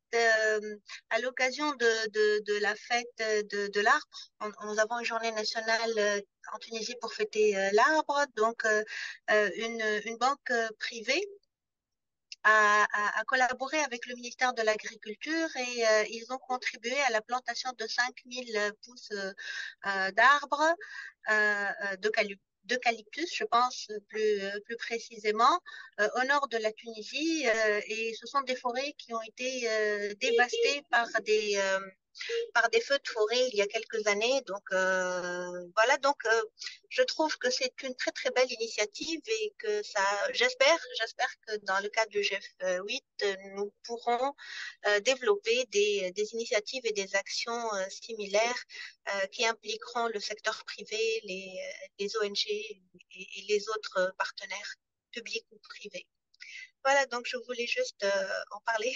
à l'occasion de la fête de l'arbre, nous avons une journée nationale en Tunisie pour fêter l'arbre. Donc, une banque privée a collaboré avec le ministère de l'Agriculture et ils ont contribué à la plantation de 5000 pousses d'arbres d'eucalyptus, je pense plus précisément, au nord de la Tunisie. Et ce sont des forêts qui ont été dévastées par des feux de forêt il y a quelques années. Donc voilà, donc je trouve que c'est une très très belle initiative et que ça, j'espère que dans le cadre du GF8, nous pourrons développer des initiatives et des actions similaires qui impliqueront le secteur privé, les ONG et les autres partenaires publics ou privés. Voilà, donc je voulais juste en parler.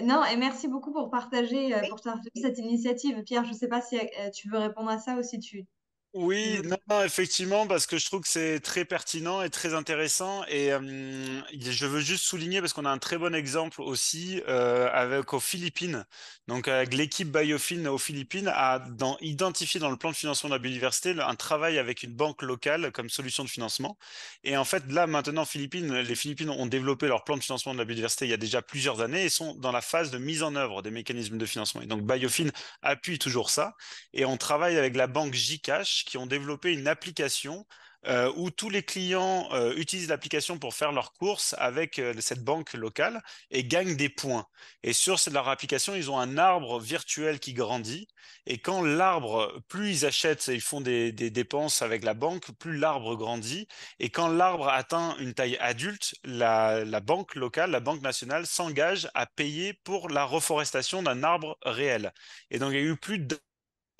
Non, et merci beaucoup Oui. pour partager cette initiative. Pierre, je ne sais pas si tu veux répondre à ça ou si tu Oui, veux. non, non, effectivement, parce que je trouve que c'est très pertinent et très intéressant. Et je veux juste souligner, parce qu'on a un très bon exemple aussi avec aux Philippines. Donc, avec l'équipe Biofin aux Philippines a identifié dans le plan de financement de la biodiversité un travail avec une banque locale comme solution de financement. Et en fait, là, maintenant, les Philippines ont développé leur plan de financement de la biodiversité il y a déjà plusieurs années et sont dans la phase de mise en œuvre des mécanismes de financement. Et donc, Biofin appuie toujours ça. Et on travaille avec la banque Gcash qui ont développé une application où tous les clients utilisent l'application pour faire leurs courses avec cette banque locale et gagnent des points. Et sur leur application, ils ont un arbre virtuel qui grandit. Et quand l'arbre, plus ils achètent, ils font des dépenses avec la banque, plus l'arbre grandit. Et quand l'arbre atteint une taille adulte, la banque locale, la banque nationale, s'engage à payer pour la reforestation d'un arbre réel. Et donc, il y a eu plus de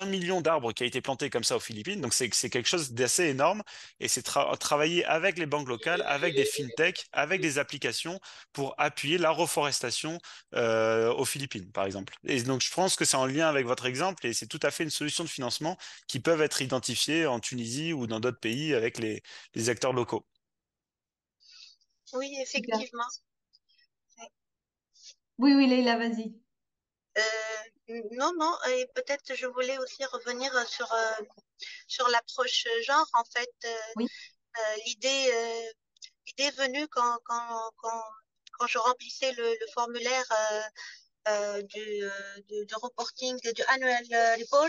1 million d'arbres qui a été planté comme ça aux Philippines. Donc, c'est quelque chose d'assez énorme. Et c'est travailler avec les banques locales, avec des fintechs, avec des applications pour appuyer la reforestation aux Philippines, par exemple. Et donc, je pense que c'est en lien avec votre exemple et c'est tout à fait une solution de financement qui peuvent être identifiées en Tunisie ou dans d'autres pays avec les acteurs locaux. Oui, Super. effectivement. Oui, oui, Leïla, vas-y. Non, non, et peut-être je voulais aussi revenir sur l'approche genre. En fait, Oui. l'idée est venue quand je remplissais le formulaire du reporting du annual report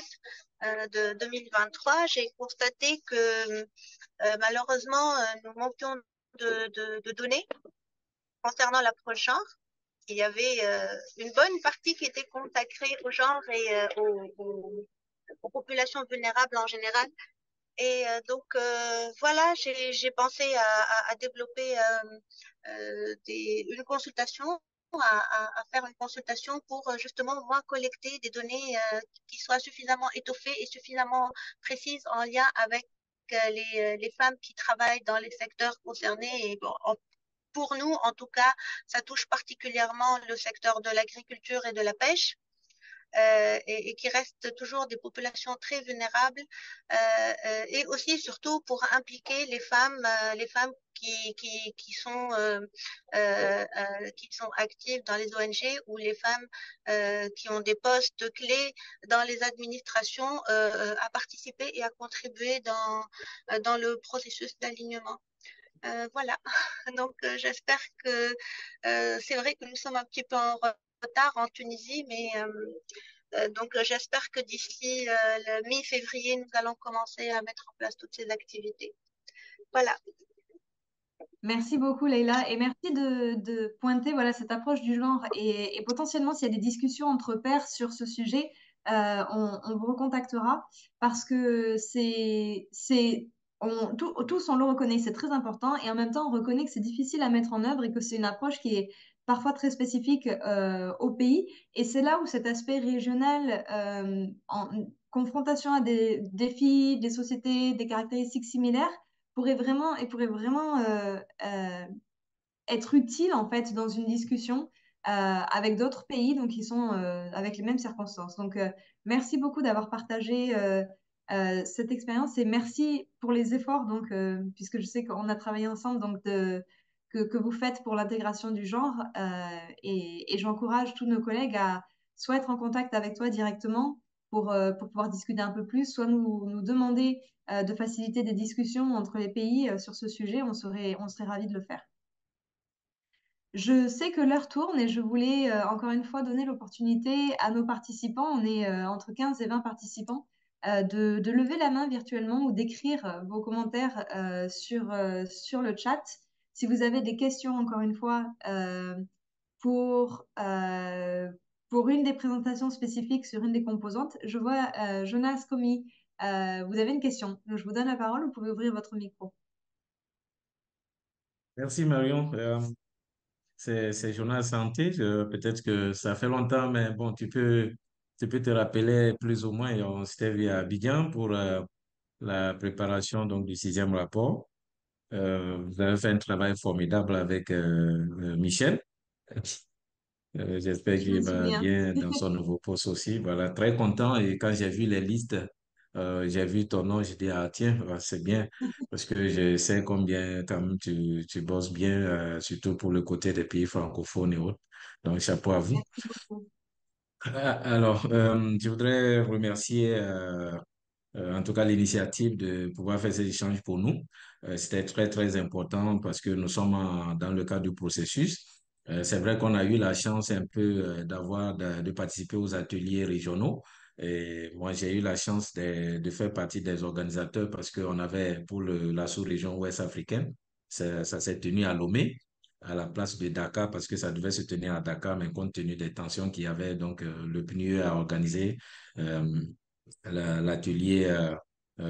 de 2023. J'ai constaté que malheureusement, nous manquions de données concernant l'approche genre. Il y avait une bonne partie qui était consacrée au genre et aux populations vulnérables en général. Et donc, voilà, j'ai pensé à développer une consultation, à faire une consultation pour justement moi collecter des données qui soient suffisamment étoffées et suffisamment précises en lien avec les femmes qui travaillent dans les secteurs concernés. Et bon, pour nous, en tout cas, ça touche particulièrement le secteur de l'agriculture et de la pêche. et qui restent toujours des populations très vulnérables, et aussi surtout pour impliquer les femmes qui sont actives dans les ONG ou les femmes qui ont des postes clés dans les administrations à participer et à contribuer dans le processus d'alignement. Voilà, donc j'espère que c'est vrai que nous sommes un petit peu en retard en Tunisie, mais donc j'espère que d'ici le mi-février, nous allons commencer à mettre en place toutes ces activités. Voilà. Merci beaucoup, Leïla, et merci de pointer voilà, cette approche du genre. Et potentiellement, s'il y a des discussions entre pairs sur ce sujet, on vous recontactera parce que tous, on le reconnaît, c'est très important. Et en même temps, on reconnaît que c'est difficile à mettre en œuvre et que c'est une approche qui est parfois très spécifique au pays. Et c'est là où cet aspect régional, en confrontation à des défis, des sociétés, des caractéristiques similaires, pourrait vraiment être utile en fait dans une discussion avec d'autres pays donc qui sont avec les mêmes circonstances. Donc merci beaucoup d'avoir partagé cette expérience et merci pour les efforts donc puisque je sais qu'on a travaillé ensemble donc que vous faites pour l'intégration du genre et j'encourage tous nos collègues à soit être en contact avec toi directement pour pouvoir discuter un peu plus, soit nous demander de faciliter des discussions entre les pays sur ce sujet, on serait ravis de le faire. Je sais que l'heure tourne et je voulais encore une fois donner l'opportunité à nos participants, on est entre 15 et 20 participants, de lever la main virtuellement ou d'écrire vos commentaires sur le chat. Si vous avez des questions, encore une fois, pour, euh, pour une des présentations spécifiques sur une des composantes, je vois Jonas Comi, vous avez une question. Je vous donne la parole, vous pouvez ouvrir votre micro. Merci Marion. C'est Jonas Santé. Peut-être que ça fait longtemps, mais bon, tu peux te rappeler plus ou moins. On s'était vu à Abidjan pour la préparation donc, du sixième rapport. Vous avez fait un travail formidable avec Michel. J'espère Je me qu'il va souviens. bien dans son nouveau poste aussi. Voilà, très content. Et quand j'ai vu les listes, j'ai vu ton nom, j'ai dit, ah tiens, c'est bien. Parce que je sais combien quand même tu bosses bien, surtout pour le côté des pays francophones et autres. Donc, chapeau à vous. Merci beaucoup. Alors, je voudrais remercier en tout cas l'initiative de pouvoir faire ces échanges pour nous. C'était très, très important parce que nous sommes dans le cadre du processus. C'est vrai qu'on a eu la chance un peu de participer aux ateliers régionaux. Et moi, j'ai eu la chance de faire partie des organisateurs parce qu'on avait pour la sous-région ouest africaine, ça s'est tenu à Lomé, à la place de Dakar, parce que ça devait se tenir à Dakar, mais compte tenu des tensions qu'il y avait, donc le PNUE a organisé euh, l'atelier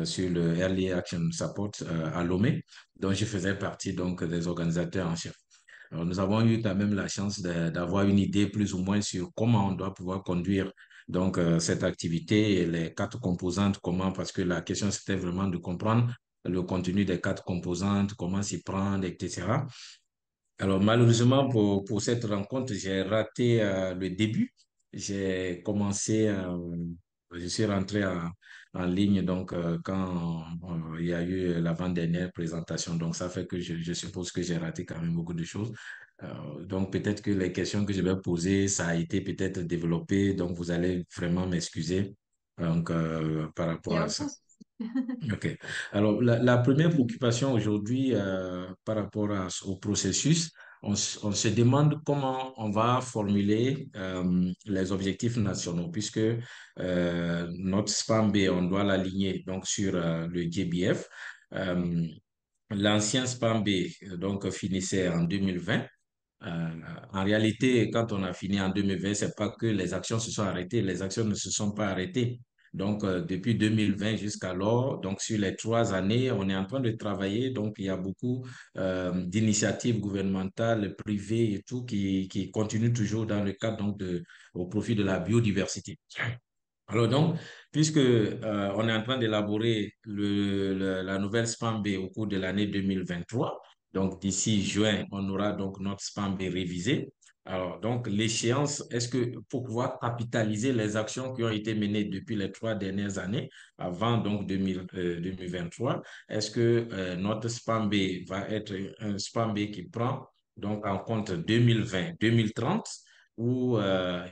sur le Early Action Support à Lomé, dont je faisais partie donc des organisateurs en chef. Alors, nous avons eu quand même la chance d'avoir une idée plus ou moins sur comment on doit pouvoir conduire donc cette activité et les quatre composantes, comment, parce que la question c'était vraiment de comprendre le contenu des quatre composantes, comment s'y prendre, etc. Alors, malheureusement, pour cette rencontre, j'ai raté le début. J'ai commencé, je suis rentré en ligne donc quand il y a eu l'avant-dernière présentation. Donc, ça fait que je suppose que j'ai raté quand même beaucoup de choses. Donc, peut-être que les questions que je vais poser, ça a été peut-être développé. Donc, vous allez vraiment m'excuser donc, par Il n'y rapport a à aucun ça. souci. OK. Alors, la première préoccupation aujourd'hui par rapport au processus, on se demande comment on va formuler les objectifs nationaux, puisque notre SPAM-B, on doit l'aligner donc sur le GBF. Euh, L'ancien SPAM-B donc finissait en 2020. Euh, En réalité, quand on a fini en 2020, c'est pas que les actions se sont arrêtées, les actions ne se sont pas arrêtées. Donc, depuis 2020 jusqu'alors, donc sur les 3 années, on est en train de travailler. Donc, il y a beaucoup d'initiatives gouvernementales, privées et tout qui continuent toujours dans le cadre donc au profit de la biodiversité. Alors donc, puisque on est en train d'élaborer la nouvelle SPAM-B au cours de l'année 2023, donc d'ici juin, on aura donc notre SPAM-B révisé. Alors, donc, l'échéance, est-ce que pour pouvoir capitaliser les actions qui ont été menées depuis les 3 dernières années, avant donc 2023, est-ce que notre SPAM B va être un SPAM B qui prend donc en compte 2020, 2030, ou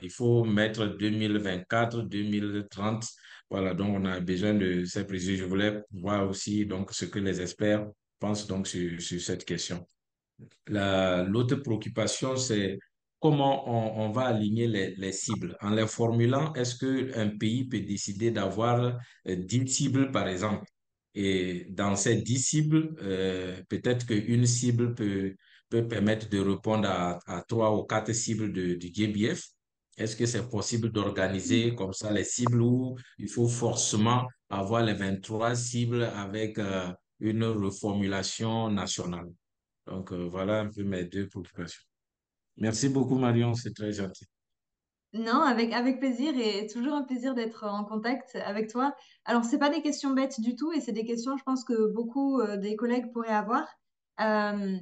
il faut mettre 2024, 2030? Voilà, donc on a besoin de ces précisions. Je voulais voir aussi donc ce que les experts pensent donc sur cette question. L'autre préoccupation, c'est comment on va aligner les cibles. En les formulant, est-ce qu'un pays peut décider d'avoir 10 cibles, par exemple? Et dans ces 10 cibles, peut-être qu'une cible peut permettre de répondre à 3 ou 4 cibles du GBF. Est-ce que c'est possible d'organiser comme ça les cibles où il faut forcément avoir les 23 cibles avec une reformulation nationale? Donc, voilà un peu mes deux préoccupations. Merci beaucoup, Marion, c'est très gentil. Non, avec plaisir et toujours un plaisir d'être en contact avec toi. Alors, c'est pas des questions bêtes du tout et c'est des questions, je pense, que beaucoup des collègues pourraient avoir. Euh,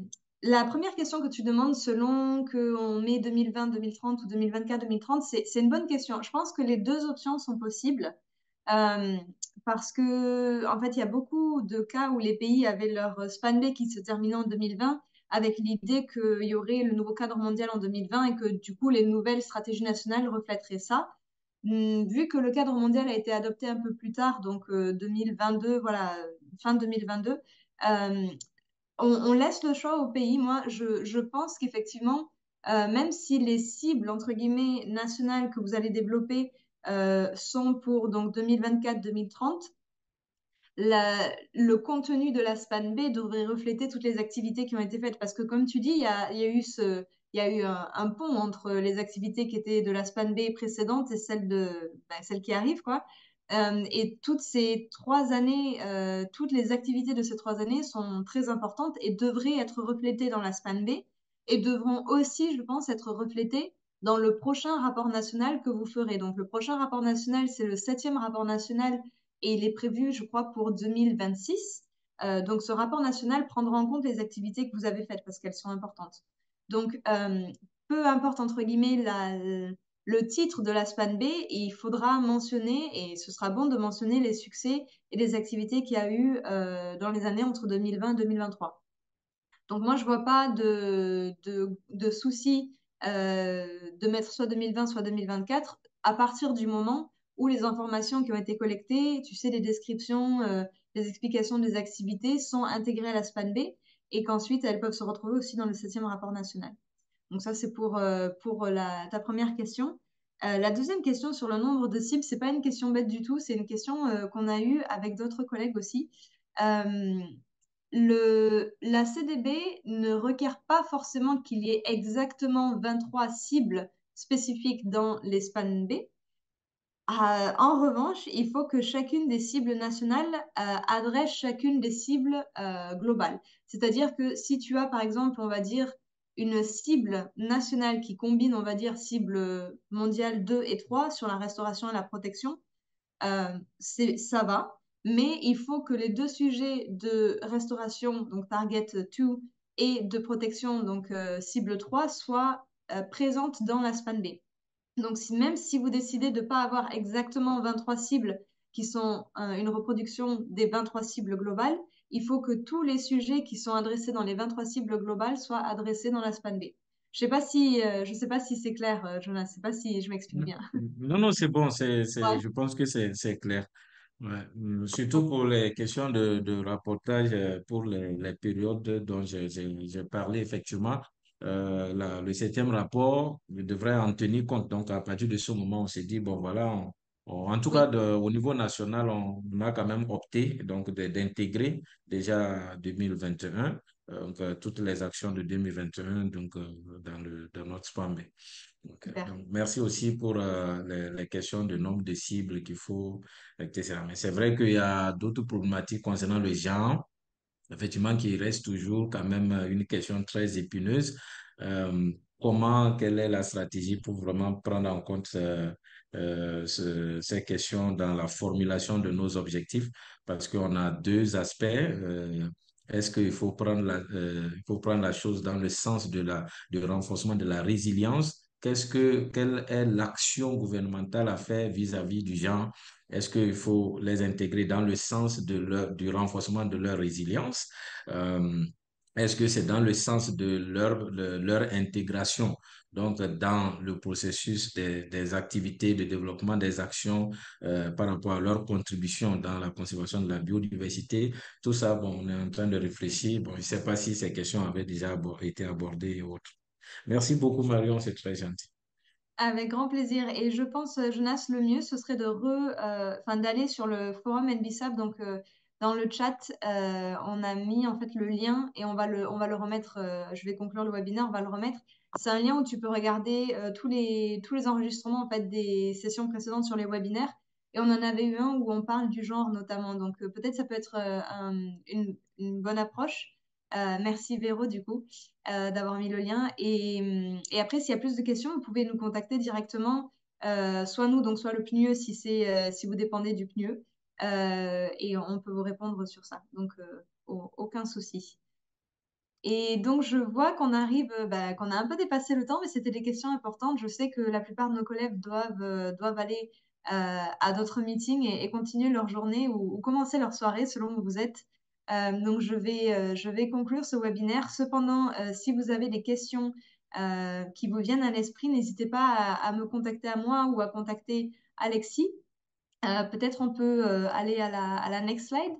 la première question que tu demandes, selon qu'on met 2020, 2030 ou 2024, 2030, c'est une bonne question. Je pense que les deux options sont possibles euh, parce que, en fait, il y a beaucoup de cas où les pays avaient leur span B qui se terminait en 2020 avec l'idée qu'il y aurait le nouveau cadre mondial en 2020 et que du coup les nouvelles stratégies nationales reflèteraient ça. Vu que le cadre mondial a été adopté un peu plus tard, donc 2022, voilà, fin 2022, euh, on laisse le choix au pays. Moi, je pense qu'effectivement, même si les cibles, entre guillemets, nationales que vous allez développer sont pour donc 2024-2030, le contenu de la SPAN B devrait refléter toutes les activités qui ont été faites. Parce que, comme tu dis, il y a eu un pont entre les activités qui étaient de la SPAN B précédente et celle qui arrive, quoi. Et toutes ces 3 années, toutes les activités de ces 3 années sont très importantes et devraient être reflétées dans la SPAN B et devront aussi, je pense, être reflétées dans le prochain rapport national que vous ferez. Donc, le prochain rapport national, c'est le 7e rapport national et il est prévu, je crois, pour 2026. Donc, ce rapport national prendra en compte les activités que vous avez faites parce qu'elles sont importantes. Donc, peu importe, entre guillemets, le titre de la SPAN B, il faudra mentionner, et ce sera bon de mentionner les succès et les activités qu'il y a eu dans les années entre 2020 et 2023. Donc, moi, je ne vois pas de souci de mettre soit 2020, soit 2024 à partir du moment où les informations qui ont été collectées, tu sais, les descriptions, les explications des activités sont intégrées à la SPAN B et qu'ensuite elles peuvent se retrouver aussi dans le 7e rapport national. Donc ça, c'est pour ta première question. La deuxième question sur le nombre de cibles, c'est pas une question bête du tout, c'est une question qu'on a eue avec d'autres collègues aussi. Euh, la CDB ne requiert pas forcément qu'il y ait exactement 23 cibles spécifiques dans les SPAN B. En revanche, il faut que chacune des cibles nationales adresse chacune des cibles globales. C'est-à-dire que si tu as, par exemple, on va dire, une cible nationale qui combine, on va dire, cible mondiale 2 et 3 sur la restauration et la protection, ça va, mais il faut que les deux sujets de restauration, donc target 2, et de protection, donc cible 3, soient présentes dans la SPAN B. Donc, même si vous décidez de ne pas avoir exactement 23 cibles qui sont une reproduction des 23 cibles globales, il faut que tous les sujets qui sont adressés dans les 23 cibles globales soient adressés dans la SPAN B. Je sais pas si c'est clair, Jonas, je ne sais pas si je m'explique bien. Non, non, c'est bon, Ouais. je pense que c'est clair. Ouais. Surtout pour les questions de rapportage pour les périodes dont j'ai parlé, effectivement, le 7e rapport devrait en tenir compte. Donc, à partir de ce moment, on s'est dit, bon, voilà, en tout cas, Oui, au niveau national, on a quand même opté donc d'intégrer déjà 2021, donc, toutes les actions de 2021 donc, dans notre SPAM. super. Donc, merci aussi pour les questions de nombre de cibles qu'il faut, etc. Mais c'est vrai qu'il y a d'autres problématiques concernant le genre, effectivement, qui reste toujours quand même une question très épineuse. Quelle est la stratégie pour vraiment prendre en compte ces questions dans la formulation de nos objectifs? Parce qu'on a deux aspects. Est-ce qu'il faut prendre il faut prendre la chose dans le sens du renforcement de la résilience? Quelle est l'action gouvernementale à faire vis-à-vis du genre? Est-ce qu'il faut les intégrer dans le sens du renforcement de leur résilience? Euh, Est-ce que c'est dans le sens de leur intégration, donc dans le processus des activités de développement des actions par rapport à leur contribution dans la conservation de la biodiversité? Tout ça, bon, on est en train de réfléchir. Bon, je ne sais pas si ces questions avaient déjà été abordées et autres. Merci beaucoup, Marion, c'est très gentil. Avec grand plaisir. Et je pense, Jonas, le mieux, ce serait enfin, d'aller sur le forum NBSAP. Donc, dans le chat, on a mis en fait le lien et on va le remettre. Je vais conclure le webinaire, on va le remettre. C'est un lien où tu peux regarder tous les enregistrements en fait, des sessions précédentes sur les webinaires. Et on en avait eu un où on parle du genre notamment. Donc, peut-être ça peut être une bonne approche. Merci Véro, du coup d'avoir mis le lien. Et après, s'il y a plus de questions, vous pouvez nous contacter directement, soit nous, donc soit le PNUE si vous dépendez du PNUE, et on peut vous répondre sur ça. Donc, aucun souci. Et donc, je vois qu'on arrive, qu'on a un peu dépassé le temps, mais c'était des questions importantes. Je sais que la plupart de nos collègues doivent aller à d'autres meetings et continuer leur journée ou commencer leur soirée selon où vous êtes. Donc, je vais conclure ce webinaire. Cependant, si vous avez des questions qui vous viennent à l'esprit, n'hésitez pas à me contacter à moi ou à contacter Alexis. Peut-être on peut aller à la next slide,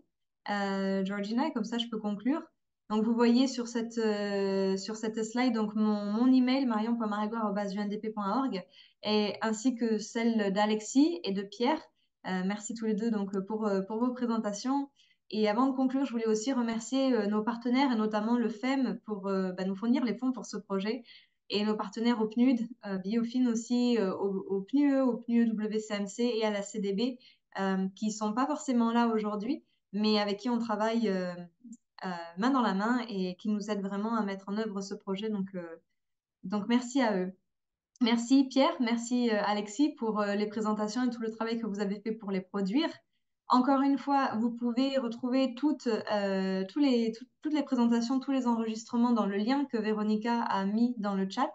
Georgina, et comme ça je peux conclure. Donc vous voyez sur cette slide donc mon email marion.marigo@undp.org et ainsi que celle d'Alexis et de Pierre. Merci tous les deux donc pour vos présentations. Et avant de conclure, je voulais aussi remercier nos partenaires et notamment le FEM pour nous fournir les fonds pour ce projet et nos partenaires au PNUD, Biofin aussi, au PNUE, au PNUE WCMC et à la CDB, qui ne sont pas forcément là aujourd'hui, mais avec qui on travaille main dans la main et qui nous aident vraiment à mettre en œuvre ce projet. Donc merci à eux. Merci Pierre, merci Alexis pour les présentations et tout le travail que vous avez fait pour les produire. Encore une fois, vous pouvez retrouver toutes les présentations, tous les enregistrements dans le lien que Véronica a mis dans le chat.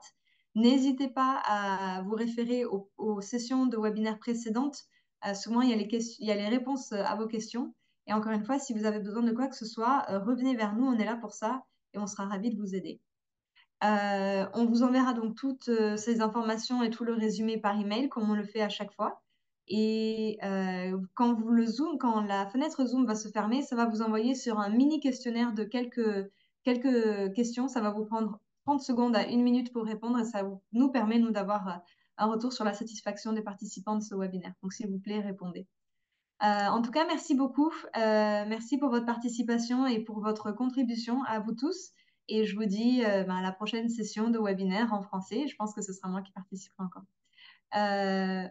N'hésitez pas à vous référer aux sessions de webinaire précédentes. Souvent, il y a les réponses à vos questions. Et encore une fois, si vous avez besoin de quoi que ce soit, revenez vers nous, on est là pour ça et on sera ravis de vous aider. On vous enverra donc toutes ces informations et tout le résumé par email, comme on le fait à chaque fois. Et quand la fenêtre Zoom va se fermer, ça va vous envoyer sur un mini questionnaire de quelques questions. Ça va vous prendre 30 secondes à 1 minute pour répondre et ça nous permet, nous, d'avoir un retour sur la satisfaction des participants de ce webinaire. Donc, s'il vous plaît, répondez. En tout cas, merci beaucoup. Merci pour votre participation et pour votre contribution à vous tous. Et je vous dis à la prochaine session de webinaire en français. Je pense que ce sera moi qui participerai encore.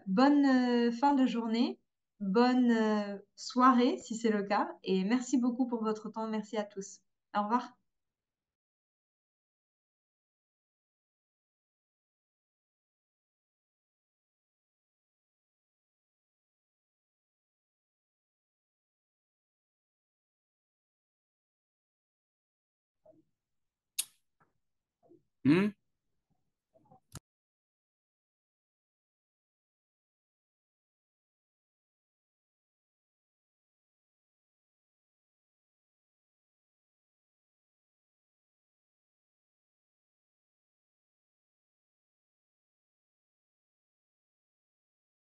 Bonne fin de journée, bonne soirée si c'est le cas. Et merci beaucoup pour votre temps. Merci à tous. Au revoir. Hmm?